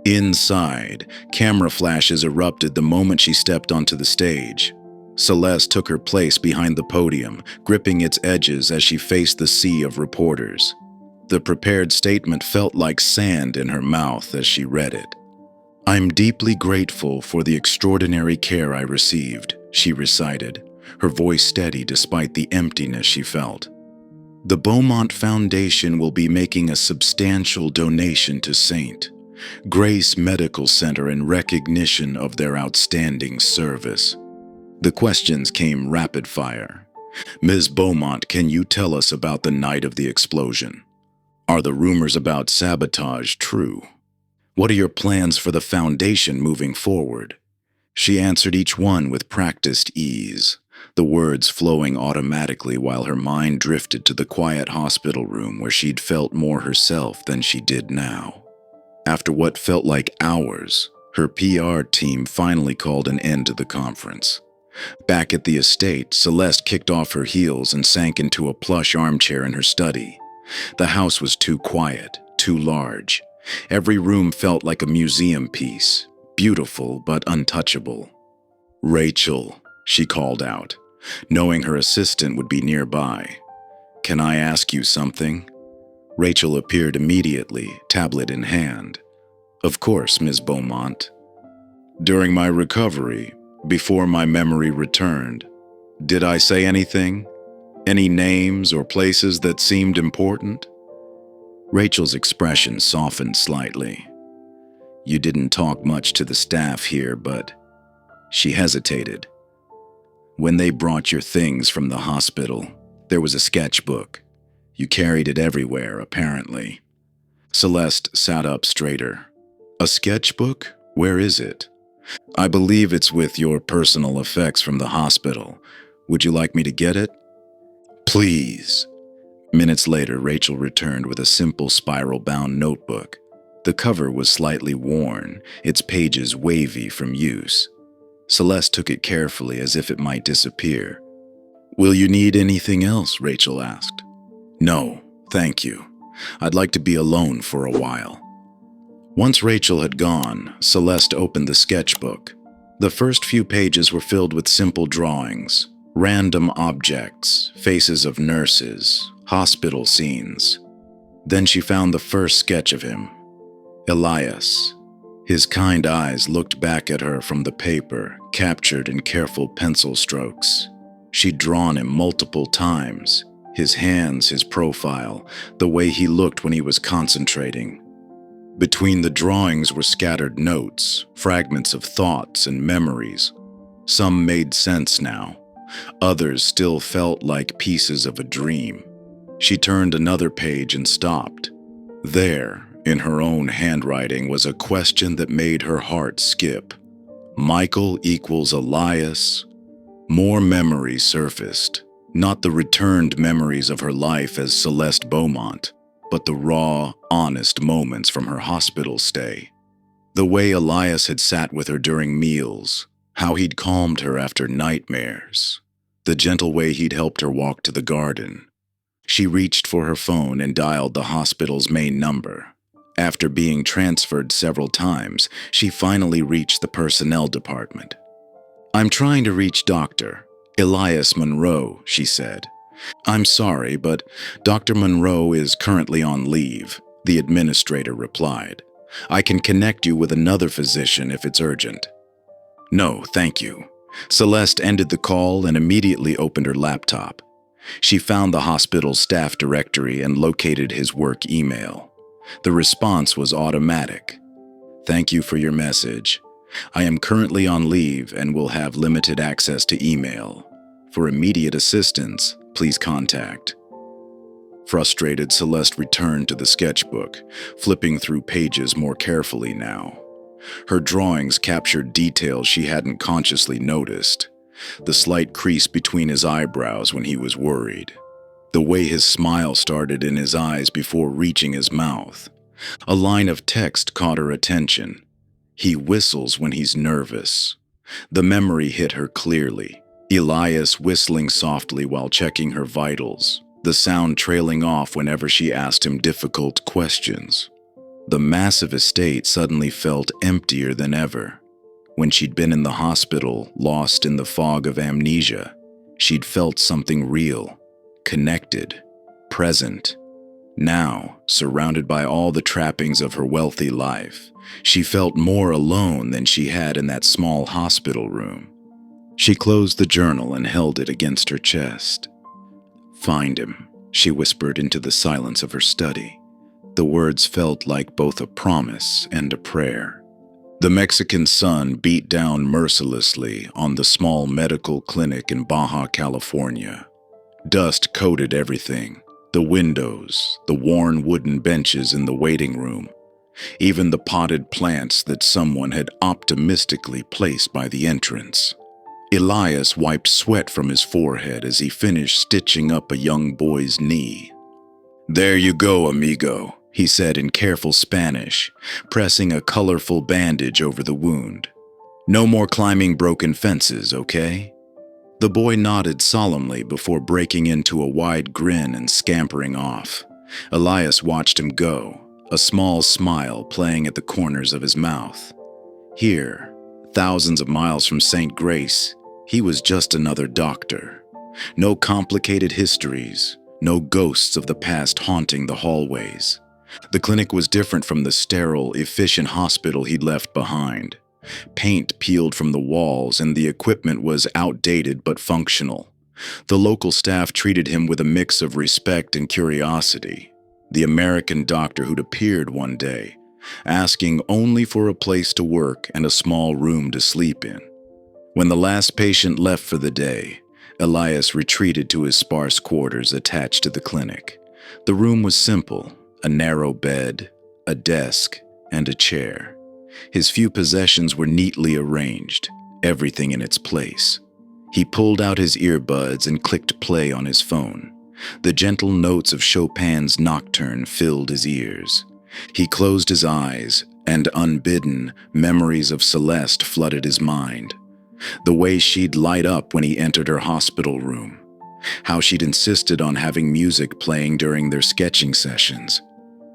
Inside, camera flashes erupted the moment she stepped onto the stage. Celeste took her place behind the podium, gripping its edges as she faced the sea of reporters. The prepared statement felt like sand in her mouth as she read it. "I'm deeply grateful for the extraordinary care I received," she recited, her voice steady despite the emptiness she felt. "The Beaumont Foundation will be making a substantial donation to St. Grace Medical Center in recognition of their outstanding service." The questions came rapid fire. "Ms. Beaumont, can you tell us about the night of the explosion? Are the rumors about sabotage true? What are your plans for the foundation moving forward?" She answered each one with practiced ease, the words flowing automatically while her mind drifted to the quiet hospital room where she'd felt more herself than she did now. After what felt like hours, her PR team finally called an end to the conference. Back at the estate, Celeste kicked off her heels and sank into a plush armchair in her study. The house was too quiet, too large. Every room felt like a museum piece, beautiful but untouchable. "Rachel," she called out, knowing her assistant would be nearby. "Can I ask you something?" Rachel appeared immediately, tablet in hand. "Of course, Ms. Beaumont." "During my recovery, before my memory returned, did I say anything? Any names or places that seemed important?" Rachel's expression softened slightly. "You didn't talk much to the staff here, but..." She hesitated. "When they brought your things from the hospital, there was a sketchbook. You carried it everywhere, apparently." Celeste sat up straighter. "A sketchbook? Where is it?" "I believe it's with your personal effects from the hospital. Would you like me to get it?" "Please." Minutes later, Rachel returned with a simple spiral-bound notebook. The cover was slightly worn, its pages wavy from use. Celeste took it carefully as if it might disappear. "Will you need anything else?" Rachel asked. "No, thank you. I'd like to be alone for a while." Once Rachel had gone, Celeste opened the sketchbook. The first few pages were filled with simple drawings, random objects, faces of nurses, hospital scenes. Then she found the first sketch of him, Elias. His kind eyes looked back at her from the paper, captured in careful pencil strokes. She'd drawn him multiple times, his hands, his profile, the way he looked when he was concentrating. Between the drawings were scattered notes, fragments of thoughts and memories. Some made sense now. Others still felt like pieces of a dream. She turned another page and stopped. There, in her own handwriting, was a question that made her heart skip. Michael equals Elias. More memories surfaced, not the returned memories of her life as Celeste Beaumont, but the raw, honest moments from her hospital stay. The way Elias had sat with her during meals, how he'd calmed her after nightmares, the gentle way he'd helped her walk to the garden. She reached for her phone and dialed the hospital's main number. After being transferred several times, she finally reached the personnel department. "I'm trying to reach Dr. Elias Monroe," she said. "I'm sorry, but Dr. Monroe is currently on leave," the administrator replied. "I can connect you with another physician if it's urgent." "No, thank you. Celeste ended the call and immediately opened her laptop. She found the hospital's staff directory and located his work email. The response was automatic. "Thank you for your message. I am currently on leave and will have limited access to email. For immediate assistance, please contact." Frustrated, Celeste returned to the sketchbook, flipping through pages more carefully now. Her drawings captured details she hadn't consciously noticed. The slight crease between his eyebrows when he was worried. The way his smile started in his eyes before reaching his mouth. A line of text caught her attention. "He whistles when he's nervous." The memory hit her clearly. Elias whistling softly while checking her vitals, the sound trailing off whenever she asked him difficult questions. The massive estate suddenly felt emptier than ever. When she'd been in the hospital, lost in the fog of amnesia, she'd felt something real, connected, present. Now, surrounded by all the trappings of her wealthy life, she felt more alone than she had in that small hospital room. She closed the journal and held it against her chest. "Find him," she whispered into the silence of her study. The words felt like both a promise and a prayer. The Mexican sun beat down mercilessly on the small medical clinic in Baja California. Dust coated everything: the windows, the worn wooden benches in the waiting room, even the potted plants that someone had optimistically placed by the entrance. Elias wiped sweat from his forehead as he finished stitching up a young boy's knee. "There you go, amigo," he said in careful Spanish, pressing a colorful bandage over the wound. "No more climbing broken fences, okay?" The boy nodded solemnly before breaking into a wide grin and scampering off. Elias watched him go, a small smile playing at the corners of his mouth. Here, thousands of miles from St. Grace, he was just another doctor. No complicated histories, no ghosts of the past haunting the hallways. The clinic was different from the sterile, efficient hospital he'd left behind. Paint peeled from the walls and the equipment was outdated but functional. The local staff treated him with a mix of respect and curiosity. The American doctor who'd appeared one day, asking only for a place to work and a small room to sleep in. When the last patient left for the day, Elias retreated to his sparse quarters attached to the clinic. The room was simple: a narrow bed, a desk, and a chair. His few possessions were neatly arranged, everything in its place. He pulled out his earbuds and clicked play on his phone. The gentle notes of Chopin's Nocturne filled his ears. He closed his eyes, and unbidden, memories of Celeste flooded his mind. The way she'd light up when he entered her hospital room. How she'd insisted on having music playing during their sketching sessions.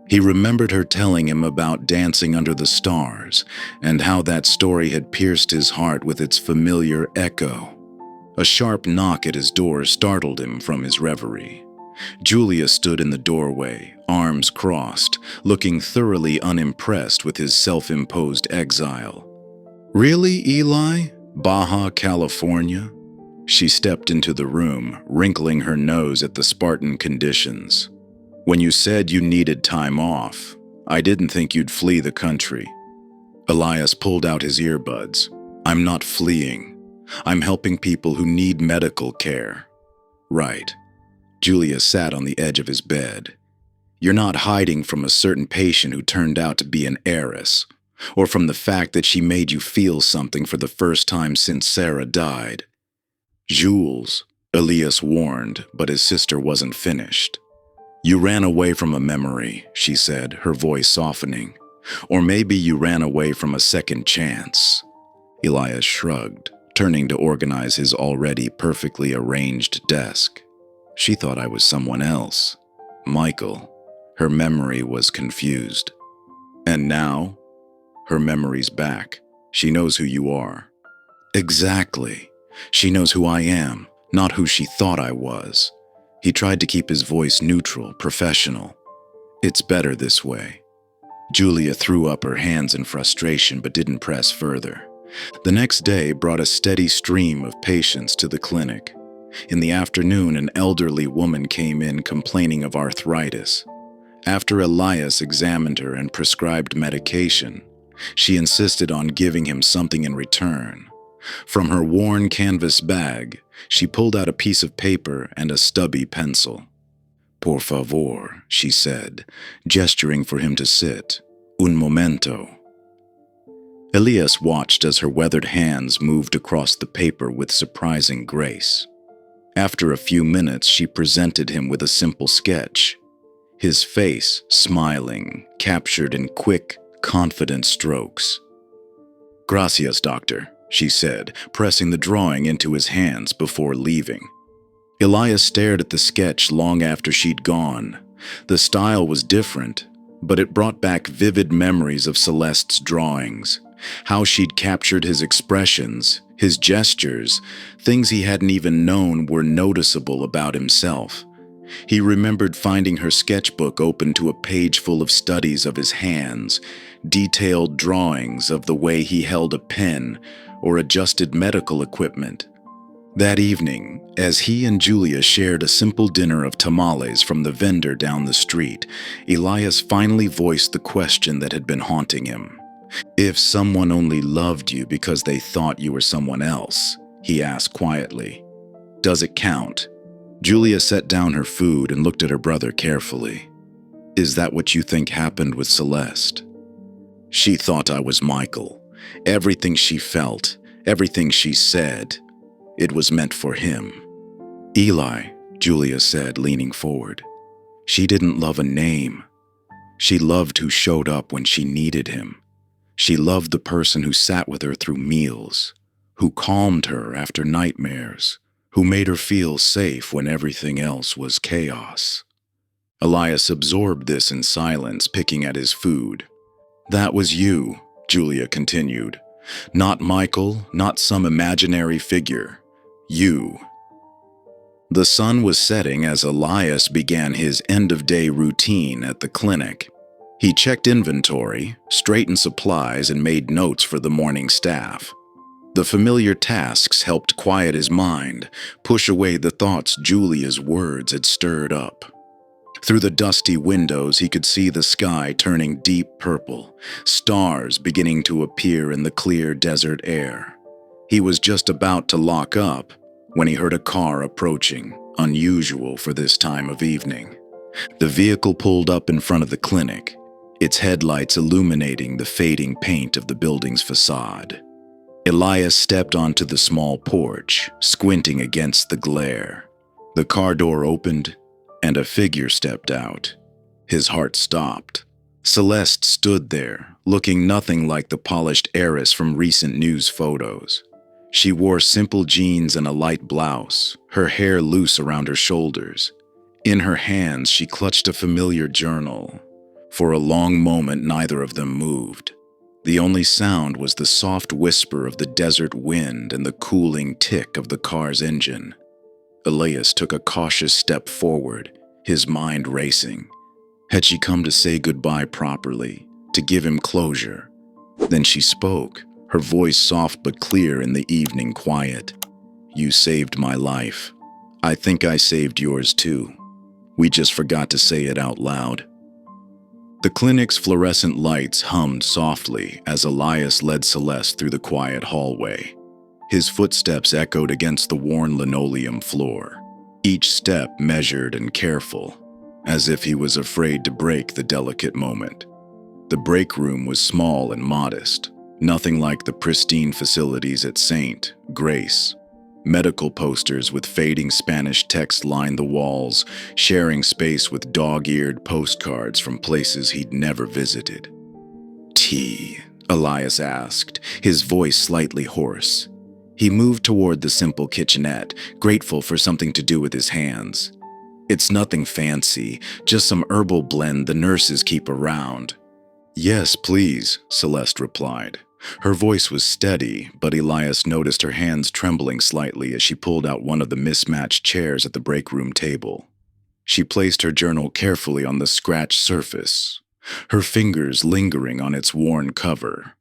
He remembered her telling him about Dancing Under the Stars, and how that story had pierced his heart with its familiar echo. A sharp knock at his door startled him from his reverie. Julia stood in the doorway, arms crossed, looking thoroughly unimpressed with his self-imposed exile. "Really, Eli? Baja California?" She stepped into the room, wrinkling her nose at the Spartan conditions. "When you said you needed time off, I didn't think you'd flee the country." Elias pulled out his earbuds. "I'm not fleeing. I'm helping people who need medical care." "Right." Julia sat on the edge of his bed. "You're not hiding from a certain patient who turned out to be an heiress, or from the fact that she made you feel something for the first time since Sarah died." "Jules," Elias warned, but his sister wasn't finished. "You ran away from a memory," she said, her voice softening. "Or maybe you ran away from a second chance." Elias shrugged, turning to organize his already perfectly arranged desk. "She thought I was someone else. Michael." Her memory was confused. "And now?" "Her memory's back. She knows who you are." "Exactly. She knows who I am, not who she thought I was." He tried to keep his voice neutral, professional. "It's better this way." Julia threw up her hands in frustration but didn't press further. The next day brought a steady stream of patients to the clinic. In the afternoon, an elderly woman came in complaining of arthritis. After Elias examined her and prescribed medication, she insisted on giving him something in return. From her worn canvas bag, she pulled out a piece of paper and a stubby pencil. "Por favor," she said, gesturing for him to sit. "Un momento." Elias watched as her weathered hands moved across the paper with surprising grace. After a few minutes, she presented him with a simple sketch. His face, smiling, captured in quick, confident strokes. "Gracias, doctor," she said, pressing the drawing into his hands before leaving. Elias stared at the sketch long after she'd gone. The style was different, but it brought back vivid memories of Celeste's drawings. How she'd captured his expressions, his gestures, things he hadn't even known were noticeable about himself. He remembered finding her sketchbook open to a page full of studies of his hands, detailed drawings of the way he held a pen or adjusted medical equipment. That evening, as he and Julia shared a simple dinner of tamales from the vendor down the street, Elias finally voiced the question that had been haunting him. "If someone only loved you because they thought you were someone else," he asked quietly, "does it count?" Julia set down her food and looked at her brother carefully. "Is that what you think happened with Celeste?" "She thought I was Michael. Everything she felt, everything she said, it was meant for him." "Eli," Julia said, leaning forward, "she didn't love a name. She loved who showed up when she needed him. She loved the person who sat with her through meals, who calmed her after nightmares, who made her feel safe when everything else was chaos." Elias absorbed this in silence, picking at his food. "That was you," Julia continued. "Not Michael, not some imaginary figure. You." The sun was setting as Elias began his end-of-day routine at the clinic. He checked inventory, straightened supplies, and made notes for the morning staff. The familiar tasks helped quiet his mind, push away the thoughts Julia's words had stirred up. Through the dusty windows, he could see the sky turning deep purple, stars beginning to appear in the clear desert air. He was just about to lock up when he heard a car approaching, unusual for this time of evening. The vehicle pulled up in front of the clinic, its headlights illuminating the fading paint of the building's facade. Elias stepped onto the small porch, squinting against the glare. The car door opened, and a figure stepped out. His heart stopped. Celeste stood there, looking nothing like the polished heiress from recent news photos. She wore simple jeans and a light blouse, her hair loose around her shoulders. In her hands, she clutched a familiar journal. For a long moment, neither of them moved. The only sound was the soft whisper of the desert wind and the cooling tick of the car's engine. Elias took a cautious step forward, his mind racing. Had she come to say goodbye properly, to give him closure? Then she spoke, her voice soft but clear in the evening quiet. "You saved my life. I think I saved yours too. We just forgot to say it out loud." The clinic's fluorescent lights hummed softly as Elias led Celeste through the quiet hallway. His footsteps echoed against the worn linoleum floor, each step measured and careful, as if he was afraid to break the delicate moment. The break room was small and modest, nothing like the pristine facilities at St. Grace. Medical posters with fading Spanish text lined the walls, sharing space with dog-eared postcards from places he'd never visited. "Tea?" Elias asked, his voice slightly hoarse. He moved toward the simple kitchenette, grateful for something to do with his hands. "It's nothing fancy, just some herbal blend the nurses keep around." "Yes, please," Celeste replied. Her voice was steady, but Elias noticed her hands trembling slightly as she pulled out one of the mismatched chairs at the break room table. She placed her journal carefully on the scratched surface, her fingers lingering on its worn cover.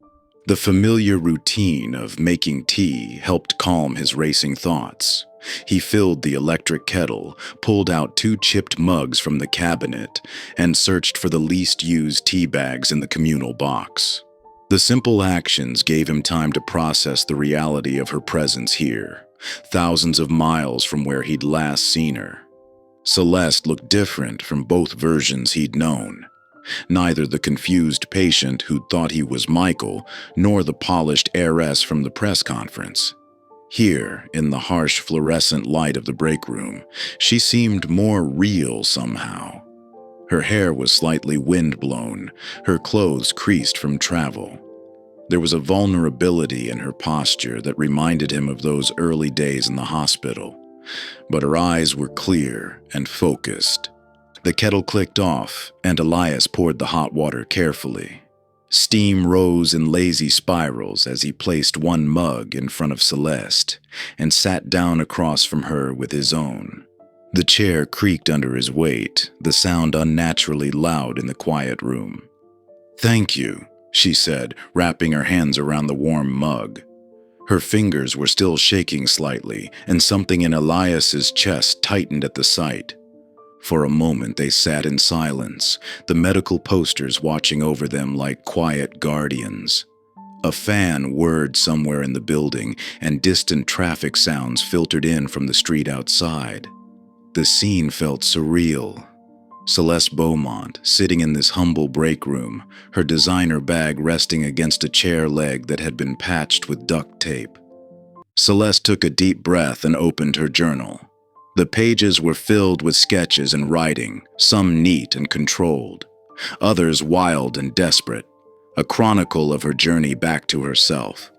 The familiar routine of making tea helped calm his racing thoughts. He filled the electric kettle, pulled out 2 chipped mugs from the cabinet, and searched for the least used tea bags in the communal box. The simple actions gave him time to process the reality of her presence here, thousands of miles from where he'd last seen her. Celeste looked different from both versions he'd known. Neither the confused patient who thought he was Michael, nor the polished heiress from the press conference. Here, in the harsh fluorescent light of the break room, she seemed more real somehow. Her hair was slightly wind-blown, her clothes creased from travel. There was a vulnerability in her posture that reminded him of those early days in the hospital, but her eyes were clear and focused. The kettle clicked off, and Elias poured the hot water carefully. Steam rose in lazy spirals as he placed one mug in front of Celeste and sat down across from her with his own. The chair creaked under his weight, the sound unnaturally loud in the quiet room. "Thank you," she said, wrapping her hands around the warm mug. Her fingers were still shaking slightly, and something in Elias's chest tightened at the sight. For a moment they sat in silence, the medical posters watching over them like quiet guardians. A fan whirred somewhere in the building, and distant traffic sounds filtered in from the street outside. The scene felt surreal. Celeste Beaumont, sitting in this humble break room, her designer bag resting against a chair leg that had been patched with duct tape. Celeste took a deep breath and opened her journal. The pages were filled with sketches and writing, some neat and controlled, others wild and desperate, a chronicle of her journey back to herself.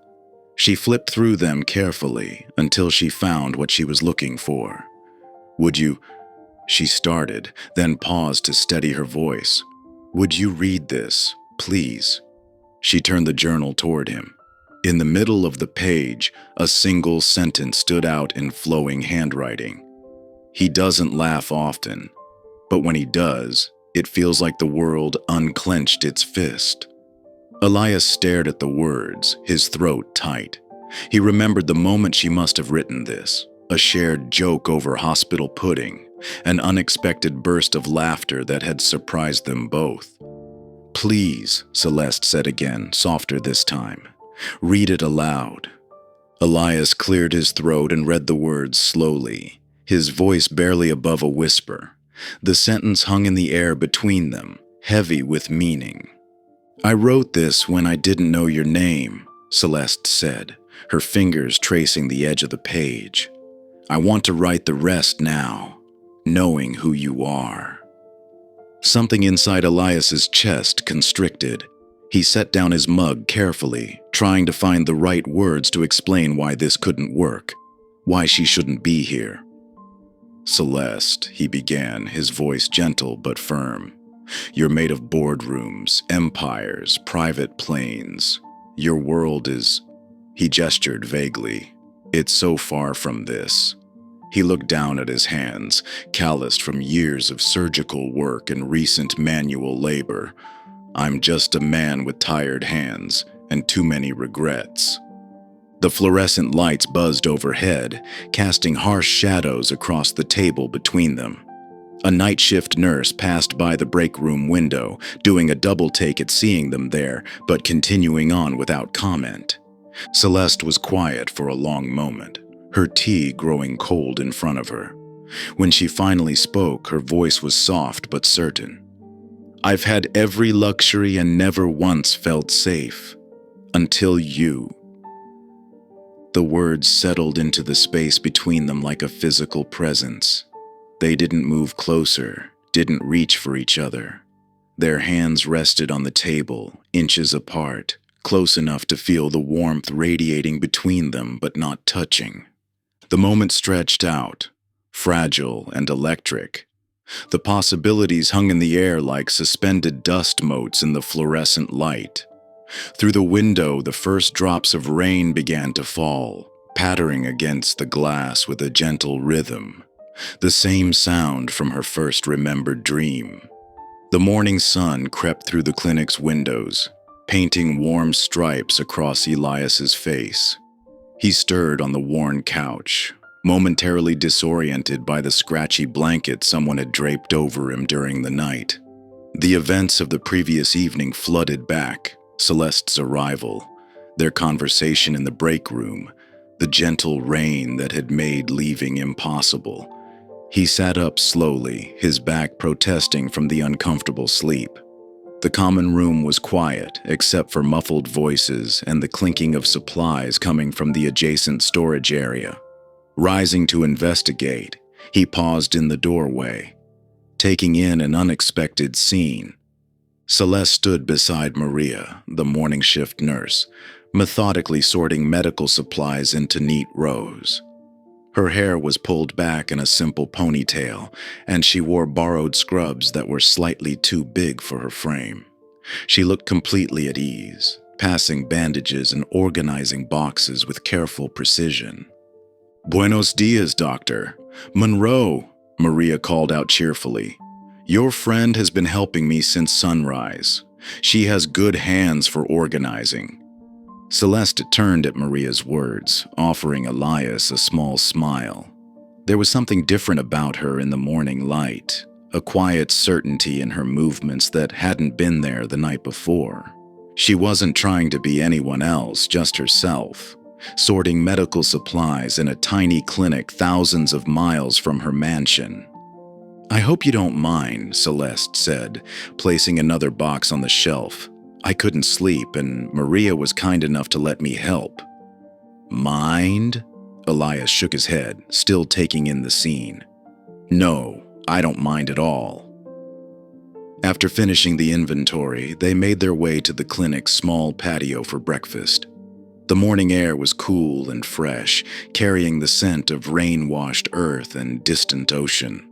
She flipped through them carefully until she found what she was looking for. "Would you—" she started, then paused to steady her voice. "Would you read this, please?" She turned the journal toward him. In the middle of the page, a single sentence stood out in flowing handwriting. "He doesn't laugh often, but when he does, it feels like the world unclenched its fist." Elias stared at the words, his throat tight. He remembered the moment she must have written this, a shared joke over hospital pudding, an unexpected burst of laughter that had surprised them both. "Please," Celeste said again, softer this time. "Read it aloud." Elias cleared his throat and read the words slowly, his voice barely above a whisper. The sentence hung in the air between them, heavy with meaning. "I wrote this when I didn't know your name," Celeste said, her fingers tracing the edge of the page. "I want to write the rest now, knowing who you are." Something inside Elias's chest constricted. He set down his mug carefully, trying to find the right words to explain why this couldn't work, why she shouldn't be here. "Celeste," he began, his voice gentle but firm. "You're made of boardrooms, empires, private planes. Your world is—" he gestured vaguely. "It's so far from this." He looked down at his hands, calloused from years of surgical work and recent manual labor. "I'm just a man with tired hands and too many regrets." The fluorescent lights buzzed overhead, casting harsh shadows across the table between them. A night shift nurse passed by the break room window, doing a double take at seeing them there, but continuing on without comment. Celeste was quiet for a long moment, her tea growing cold in front of her. When she finally spoke, her voice was soft but certain. "I've had every luxury and never once felt safe. Until you." The words settled into the space between them like a physical presence. They didn't move closer, didn't reach for each other. Their hands rested on the table, inches apart, close enough to feel the warmth radiating between them but not touching. The moment stretched out, fragile and electric. The possibilities hung in the air like suspended dust motes in the fluorescent light. Through the window, the first drops of rain began to fall, pattering against the glass with a gentle rhythm. The same sound from her first remembered dream. The morning sun crept through the clinic's windows, painting warm stripes across Elias's face. He stirred on the worn couch, momentarily disoriented by the scratchy blanket someone had draped over him during the night. The events of the previous evening flooded back: Celeste's arrival, their conversation in the break room, the gentle rain that had made leaving impossible. He sat up slowly, his back protesting from the uncomfortable sleep. The common room was quiet, except for muffled voices and the clinking of supplies coming from the adjacent storage area. Rising to investigate, he paused in the doorway, taking in an unexpected scene. Celeste stood beside Maria, the morning shift nurse, methodically sorting medical supplies into neat rows. Her hair was pulled back in a simple ponytail, and she wore borrowed scrubs that were slightly too big for her frame. She looked completely at ease, passing bandages and organizing boxes with careful precision. "Buenos dias, doctor. Monroe," Maria called out cheerfully. "Your friend has been helping me since sunrise. She has good hands for organizing." Celeste turned at Maria's words, offering Elias a small smile. There was something different about her in the morning light, a quiet certainty in her movements that hadn't been there the night before. She wasn't trying to be anyone else, just herself, sorting medical supplies in a tiny clinic thousands of miles from her mansion. "I hope you don't mind," Celeste said, placing another box on the shelf. "I couldn't sleep, and Maria was kind enough to let me help." "Mind?" Elias shook his head, still taking in the scene. "No, I don't mind at all." After finishing the inventory, they made their way to the clinic's small patio for breakfast. The morning air was cool and fresh, carrying the scent of rain-washed earth and distant ocean.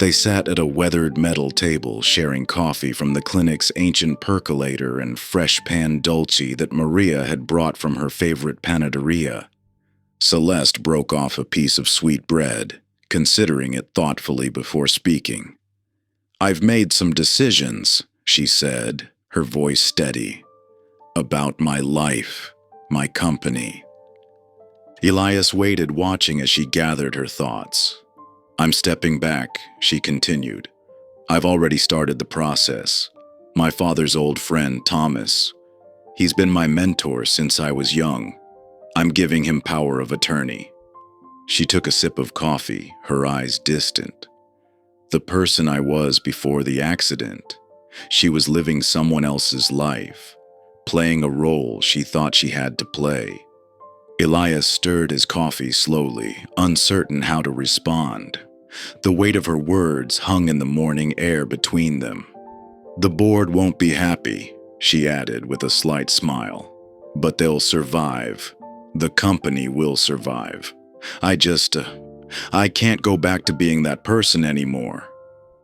They sat at a weathered metal table, sharing coffee from the clinic's ancient percolator and fresh pan dolce that Maria had brought from her favorite panaderia. Celeste broke off a piece of sweet bread, considering it thoughtfully before speaking. "I've made some decisions," she said, her voice steady, "about my life, my company." Elias waited, watching as she gathered her thoughts. "I'm stepping back," she continued. "I've already started the process. My father's old friend, Thomas. He's been my mentor since I was young. I'm giving him power of attorney." She took a sip of coffee, her eyes distant. "The person I was before the accident. She was living someone else's life, playing a role she thought she had to play." Elias stirred his coffee slowly, uncertain how to respond. The weight of her words hung in the morning air between them. "The board won't be happy," she added with a slight smile. "But they'll survive. The company will survive. I can't go back to being that person anymore."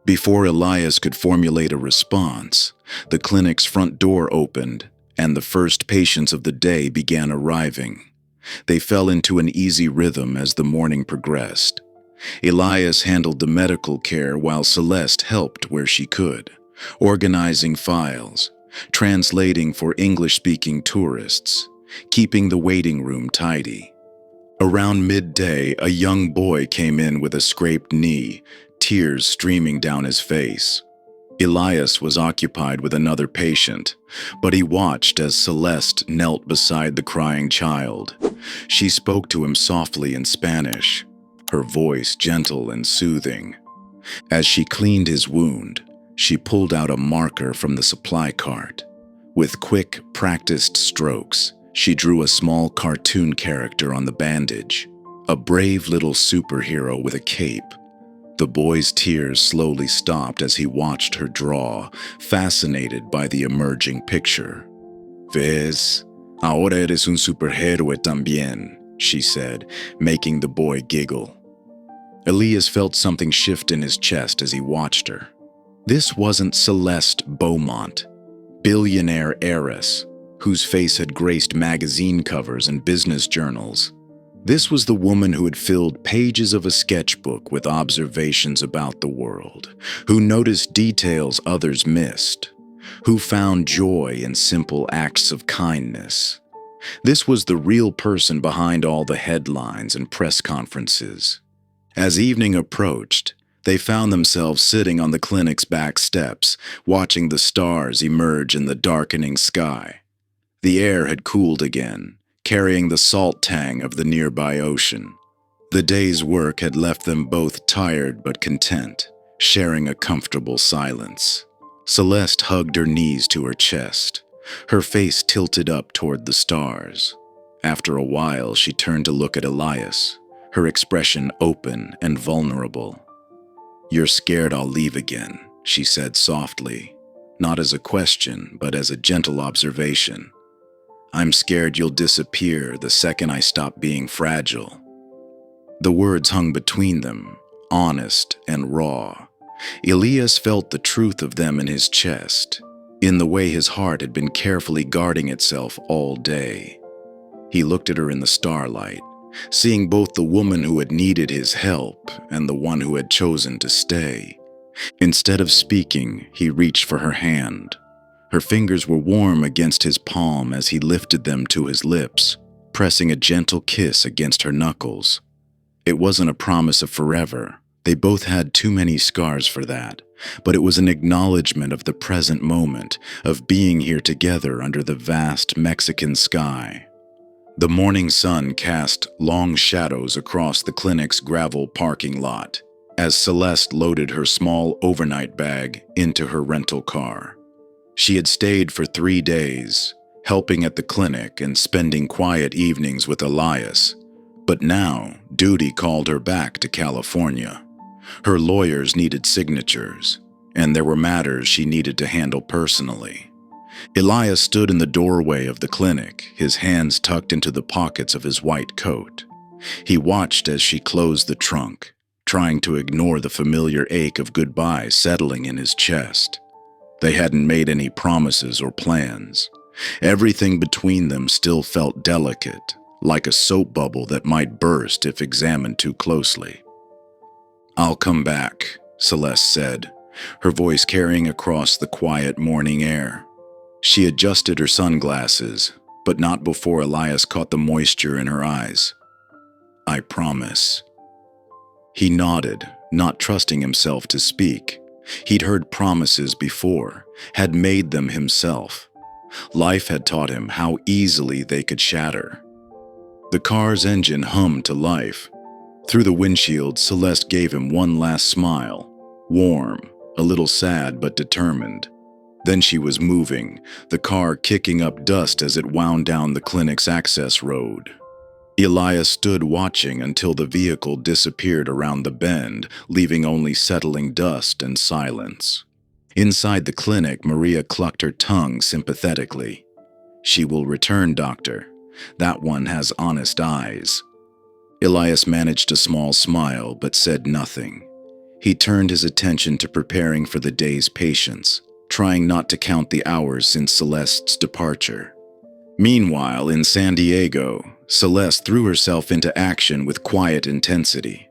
Before Elias could formulate a response, the clinic's front door opened, and the first patients of the day began arriving. They fell into an easy rhythm as the morning progressed. Elias handled the medical care while Celeste helped where she could, organizing files, translating for English-speaking tourists, keeping the waiting room tidy. Around midday, a young boy came in with a scraped knee, tears streaming down his face. Elias was occupied with another patient, but he watched as Celeste knelt beside the crying child. She spoke to him softly in Spanish, her voice gentle and soothing. As she cleaned his wound, she pulled out a marker from the supply cart. With quick, practiced strokes, she drew a small cartoon character on the bandage, a brave little superhero with a cape. The boy's tears slowly stopped as he watched her draw, fascinated by the emerging picture. "Ves, ahora eres un superhéroe también," she said, making the boy giggle. Elias felt something shift in his chest as he watched her. This wasn't Celeste Beaumont, billionaire heiress, whose face had graced magazine covers and business journals. This was the woman who had filled pages of a sketchbook with observations about the world, who noticed details others missed, who found joy in simple acts of kindness. This was the real person behind all the headlines and press conferences. As evening approached, they found themselves sitting on the clinic's back steps, watching the stars emerge in the darkening sky. The air had cooled again, carrying the salt tang of the nearby ocean. The day's work had left them both tired but content, sharing a comfortable silence. Celeste hugged her knees to her chest, her face tilted up toward the stars. After a while, she turned to look at Elias, her expression open and vulnerable. "You're scared I'll leave again," she said softly, not as a question, but as a gentle observation. "I'm scared you'll disappear the second I stop being fragile." The words hung between them, honest and raw. Elias felt the truth of them in his chest, in the way his heart had been carefully guarding itself all day. He looked at her in the starlight, seeing both the woman who had needed his help and the one who had chosen to stay. Instead of speaking, he reached for her hand. Her fingers were warm against his palm as he lifted them to his lips, pressing a gentle kiss against her knuckles. It wasn't a promise of forever. They both had too many scars for that, but it was an acknowledgement of the present moment, of being here together under the vast Mexican sky. The morning sun cast long shadows across the clinic's gravel parking lot as Celeste loaded her small overnight bag into her rental car. She had stayed for 3 days, helping at the clinic and spending quiet evenings with Elias. But now, duty called her back to California. Her lawyers needed signatures, and there were matters she needed to handle personally. Elias stood in the doorway of the clinic, his hands tucked into the pockets of his white coat. He watched as she closed the trunk, trying to ignore the familiar ache of goodbye settling in his chest. They hadn't made any promises or plans. Everything between them still felt delicate, like a soap bubble that might burst if examined too closely. "I'll come back," Celeste said, her voice carrying across the quiet morning air. She adjusted her sunglasses, but not before Elias caught the moisture in her eyes. "I promise." He nodded, not trusting himself to speak. He'd heard promises before, had made them himself. Life had taught him how easily they could shatter. The car's engine hummed to life. Through the windshield, Celeste gave him one last smile, warm, a little sad but determined. Then she was moving, the car kicking up dust as it wound down the clinic's access road. Elias stood watching until the vehicle disappeared around the bend, leaving only settling dust and silence. Inside the clinic, Maria clucked her tongue sympathetically. "She will return, doctor. That one has honest eyes." Elias managed a small smile but said nothing. He turned his attention to preparing for the day's patients, trying not to count the hours since Celeste's departure. Meanwhile, in San Diego, Celeste threw herself into action with quiet intensity.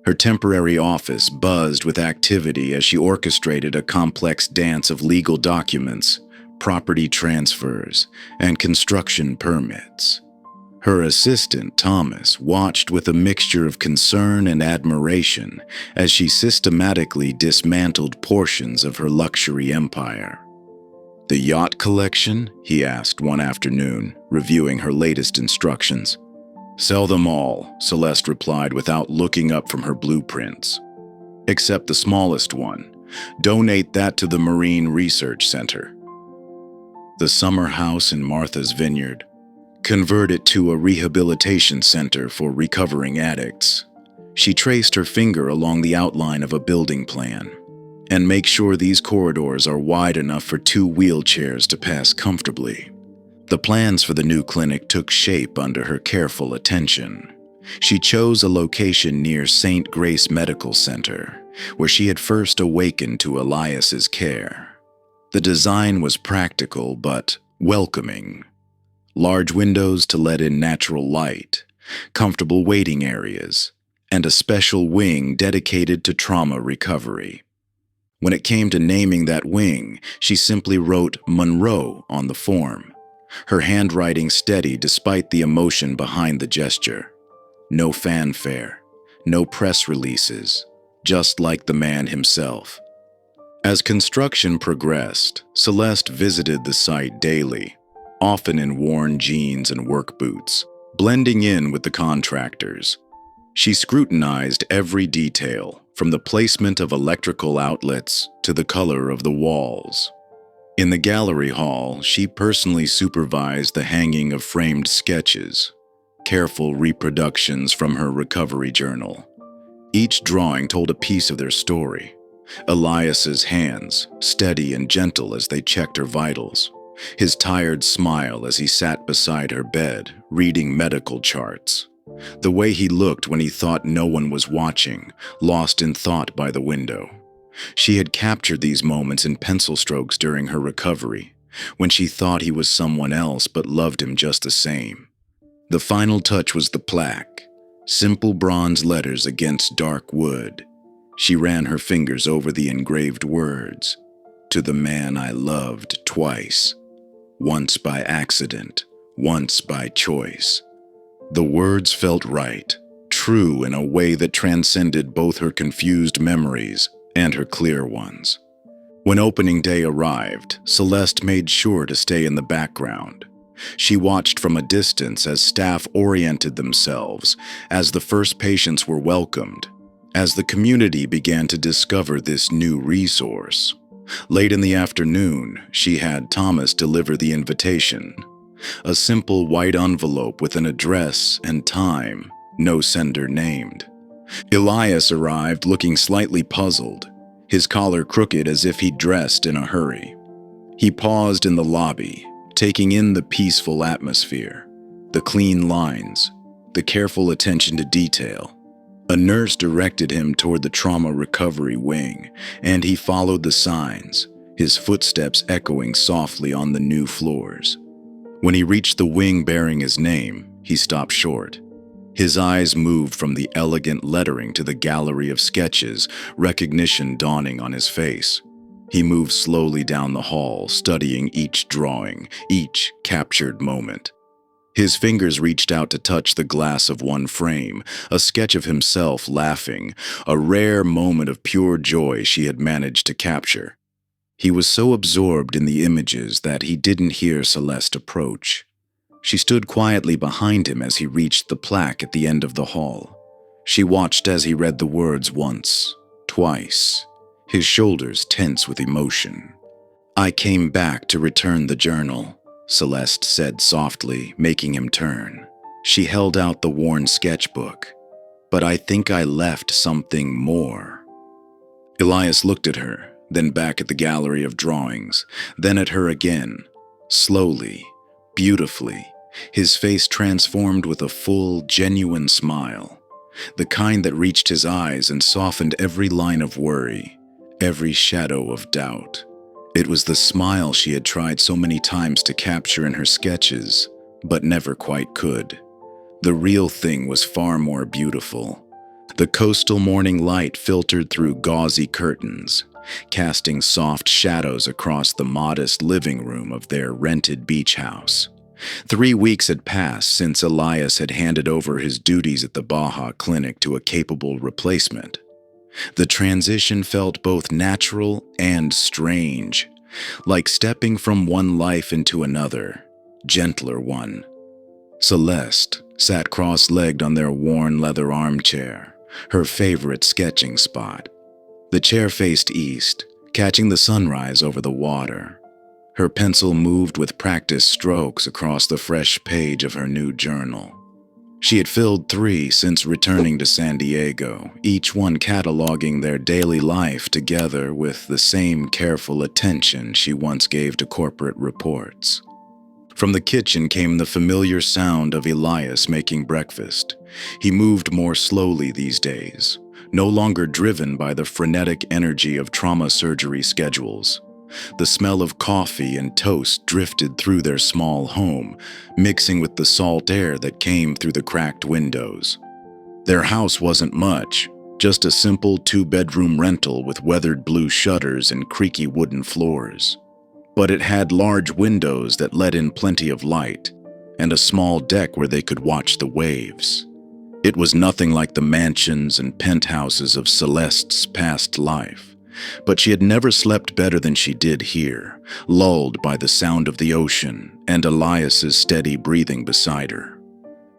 Her temporary office buzzed with activity as she orchestrated a complex dance of legal documents, property transfers, and construction permits. Her assistant, Thomas, watched with a mixture of concern and admiration as she systematically dismantled portions of her luxury empire. "The yacht collection?" he asked one afternoon, reviewing her latest instructions. "Sell them all," Celeste replied without looking up from her blueprints. "Except the smallest one. Donate that to the Marine Research Center." The summer house in Martha's Vineyard. Convert it to a rehabilitation center for recovering addicts. She traced her finger along the outline of a building plan. "And make sure these corridors are wide enough for 2 wheelchairs to pass comfortably." The plans for the new clinic took shape under her careful attention. She chose a location near St. Grace Medical Center, where she had first awakened to Elias's care. The design was practical but welcoming. Large windows to let in natural light, comfortable waiting areas, and a special wing dedicated to trauma recovery. When it came to naming that wing, she simply wrote Monroe on the form, her handwriting steady despite the emotion behind the gesture. No fanfare, no press releases, just like the man himself. As construction progressed, Celeste visited the site daily, often in worn jeans and work boots, blending in with the contractors. She scrutinized every detail, from the placement of electrical outlets to the color of the walls. In the gallery hall, she personally supervised the hanging of framed sketches, careful reproductions from her recovery journal. Each drawing told a piece of their story. Elias's hands, steady and gentle as they checked her vitals. His tired smile as he sat beside her bed, reading medical charts. The way he looked when he thought no one was watching, lost in thought by the window. She had captured these moments in pencil strokes during her recovery, when she thought he was someone else but loved him just the same. The final touch was the plaque, simple bronze letters against dark wood. She ran her fingers over the engraved words. To the man I loved twice. Once by accident, once by choice. The words felt right, true in a way that transcended both her confused memories and her clear ones. When opening day arrived, Celeste made sure to stay in the background. She watched from a distance as staff oriented themselves, as the first patients were welcomed, as the community began to discover this new resource. Late in the afternoon, she had Thomas deliver the invitation. A simple white envelope with an address and time, no sender named. Elias arrived looking slightly puzzled, his collar crooked as if he'd dressed in a hurry. He paused in the lobby, taking in the peaceful atmosphere, the clean lines, the careful attention to detail. A nurse directed him toward the trauma recovery wing, and he followed the signs, his footsteps echoing softly on the new floors. When he reached the wing bearing his name, he stopped short. His eyes moved from the elegant lettering to the gallery of sketches, recognition dawning on his face. He moved slowly down the hall, studying each drawing, each captured moment. His fingers reached out to touch the glass of one frame, a sketch of himself laughing, a rare moment of pure joy she had managed to capture. He was so absorbed in the images that he didn't hear Celeste approach. She stood quietly behind him as he reached the plaque at the end of the hall. She watched as he read the words once, twice, his shoulders tense with emotion. I came back to return the journal, Celeste said softly, making him turn. She held out the worn sketchbook. But I think I left something more. Elias looked at her, then back at the gallery of drawings, then at her again, slowly, beautifully, his face transformed with a full, genuine smile, the kind that reached his eyes and softened every line of worry, every shadow of doubt. It was the smile she had tried so many times to capture in her sketches, but never quite could. The real thing was far more beautiful. The coastal morning light filtered through gauzy curtains, casting soft shadows across the modest living room of their rented beach house. 3 weeks had passed since Elias had handed over his duties at the Baja Clinic to a capable replacement. The transition felt both natural and strange, like stepping from one life into another, gentler one. Celeste sat cross-legged on their worn leather armchair, her favorite sketching spot. The chair faced east, catching the sunrise over the water. Her pencil moved with practiced strokes across the fresh page of her new journal. She had filled 3 since returning to San Diego, each one cataloging their daily life together with the same careful attention she once gave to corporate reports. From the kitchen came the familiar sound of Elias making breakfast. He moved more slowly these days, no longer driven by the frenetic energy of trauma surgery schedules. The smell of coffee and toast drifted through their small home, mixing with the salt air that came through the cracked windows. Their house wasn't much, Just a simple two-bedroom rental with weathered blue shutters and creaky wooden floors. But it had large windows that let in plenty of light, and a small deck where they could watch the waves. It was nothing like the mansions and penthouses of Celeste's past life, but she had never slept better than she did here, lulled by the sound of the ocean and Elias's steady breathing beside her.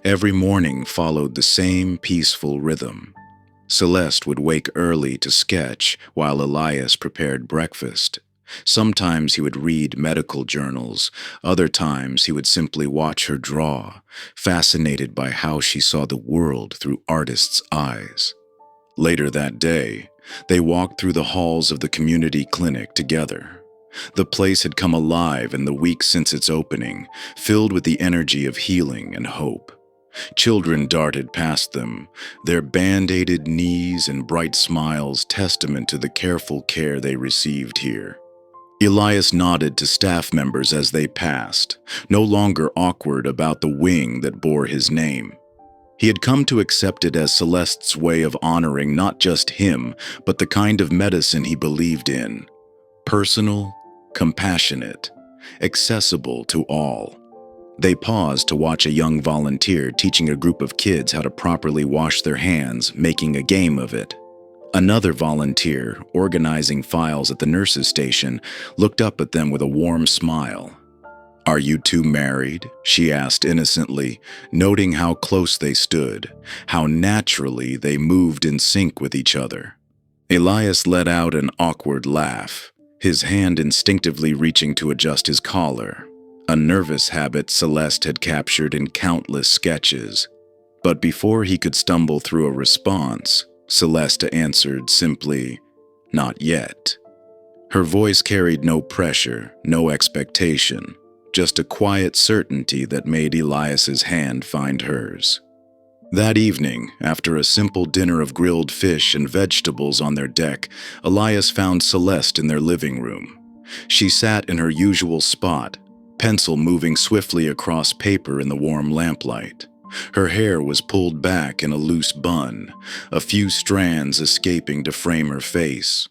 Every morning followed the same peaceful rhythm. Celeste would wake early to sketch while Elias prepared breakfast. Sometimes he would read medical journals, other times he would simply watch her draw, fascinated by how she saw the world through artists' eyes. Later that day, they walked through the halls of the community clinic together. The place had come alive in the weeks since its opening, filled with the energy of healing and hope. Children darted past them, their band-aided knees and bright smiles testament to the careful care they received here. Elias nodded to staff members as they passed, no longer awkward about the wing that bore his name. He had come to accept it as Celeste's way of honoring not just him, but the kind of medicine he believed in. Personal, compassionate, accessible to all. They paused to watch a young volunteer teaching a group of kids how to properly wash their hands, making a game of it. Another volunteer, organizing files at the nurse's station, looked up at them with a warm smile. "Are you two married?" she asked innocently, noting how close they stood, how naturally they moved in sync with each other. Elias let out an awkward laugh, his hand instinctively reaching to adjust his collar, a nervous habit Celeste had captured in countless sketches. But before he could stumble through a response, Celeste answered simply, "Not yet." Her voice carried no pressure, no expectation, just a quiet certainty that made Elias's hand find hers. That evening, after a simple dinner of grilled fish and vegetables on their deck, Elias found Celeste in their living room. She sat in her usual spot, pencil moving swiftly across paper in the warm lamplight. Her hair was pulled back in a loose bun, a few strands escaping to frame her face.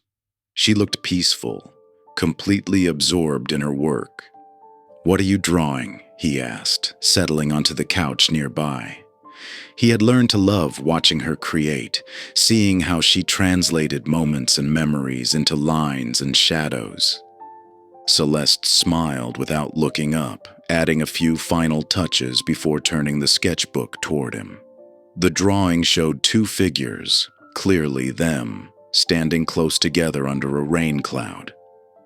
She looked peaceful, completely absorbed in her work. "What are you drawing?" he asked, settling onto the couch nearby. He had learned to love watching her create, seeing how she translated moments and memories into lines and shadows. Celeste smiled without looking up, adding a few final touches before turning the sketchbook toward him. The drawing showed two figures, clearly them, standing close together under a rain cloud.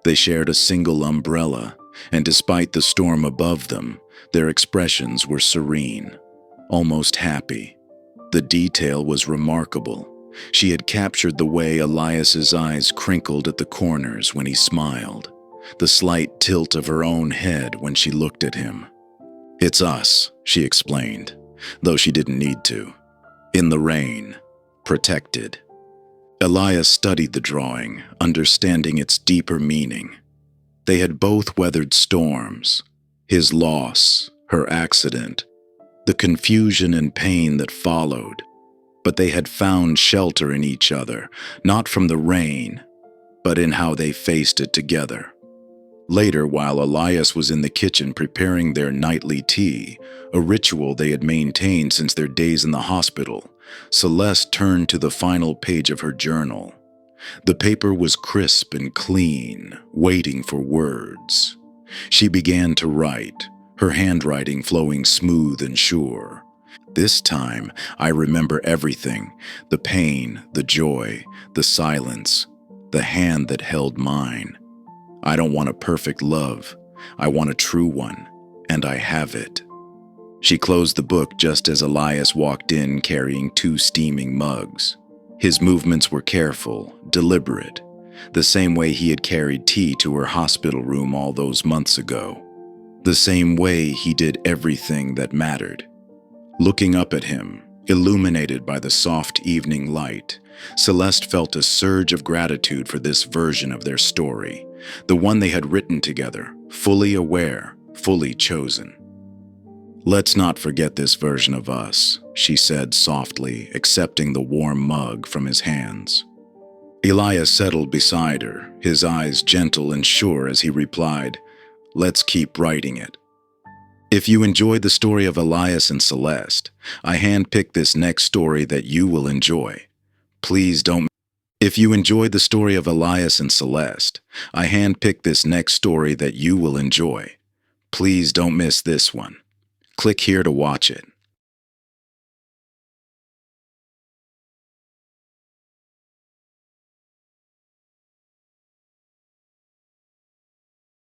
They shared a single umbrella, and despite the storm above them, their expressions were serene, almost happy. The detail was remarkable. She had captured the way Elias's eyes crinkled at the corners when he smiled, the slight tilt of her own head when she looked at him. "It's us," she explained, though she didn't need to. "In the rain, protected." Elias studied the drawing, understanding its deeper meaning. They had both weathered storms, his loss, her accident, the confusion and pain that followed, but they had found shelter in each other, not from the rain, but in how they faced it together. Later, while Elias was in the kitchen preparing their nightly tea, a ritual they had maintained since their days in the hospital, Celeste turned to the final page of her journal. The paper was crisp and clean, waiting for words. She began to write, her handwriting flowing smooth and sure. "This time, I remember everything, the pain, the joy, the silence, the hand that held mine. I don't want a perfect love. I want a true one, and I have it." She closed the book just as Elias walked in carrying 2 steaming mugs. His movements were careful, deliberate, the same way he had carried tea to her hospital room all those months ago. The same way he did everything that mattered. Looking up at him, illuminated by the soft evening light, Celeste felt a surge of gratitude for this version of their story, the one they had written together, fully aware, fully chosen. Let's not forget this version of us, she said softly, accepting the warm mug from his hands. Elias settled beside her, his eyes gentle and sure as he replied, "Let's keep writing it." If you enjoyed the story of Elias and Celeste, I handpicked this next story that you will enjoy. Please don't. If you enjoyed the story of Elias and Celeste, I handpicked this next story that you will enjoy. Please don't miss this one. Click here to watch it.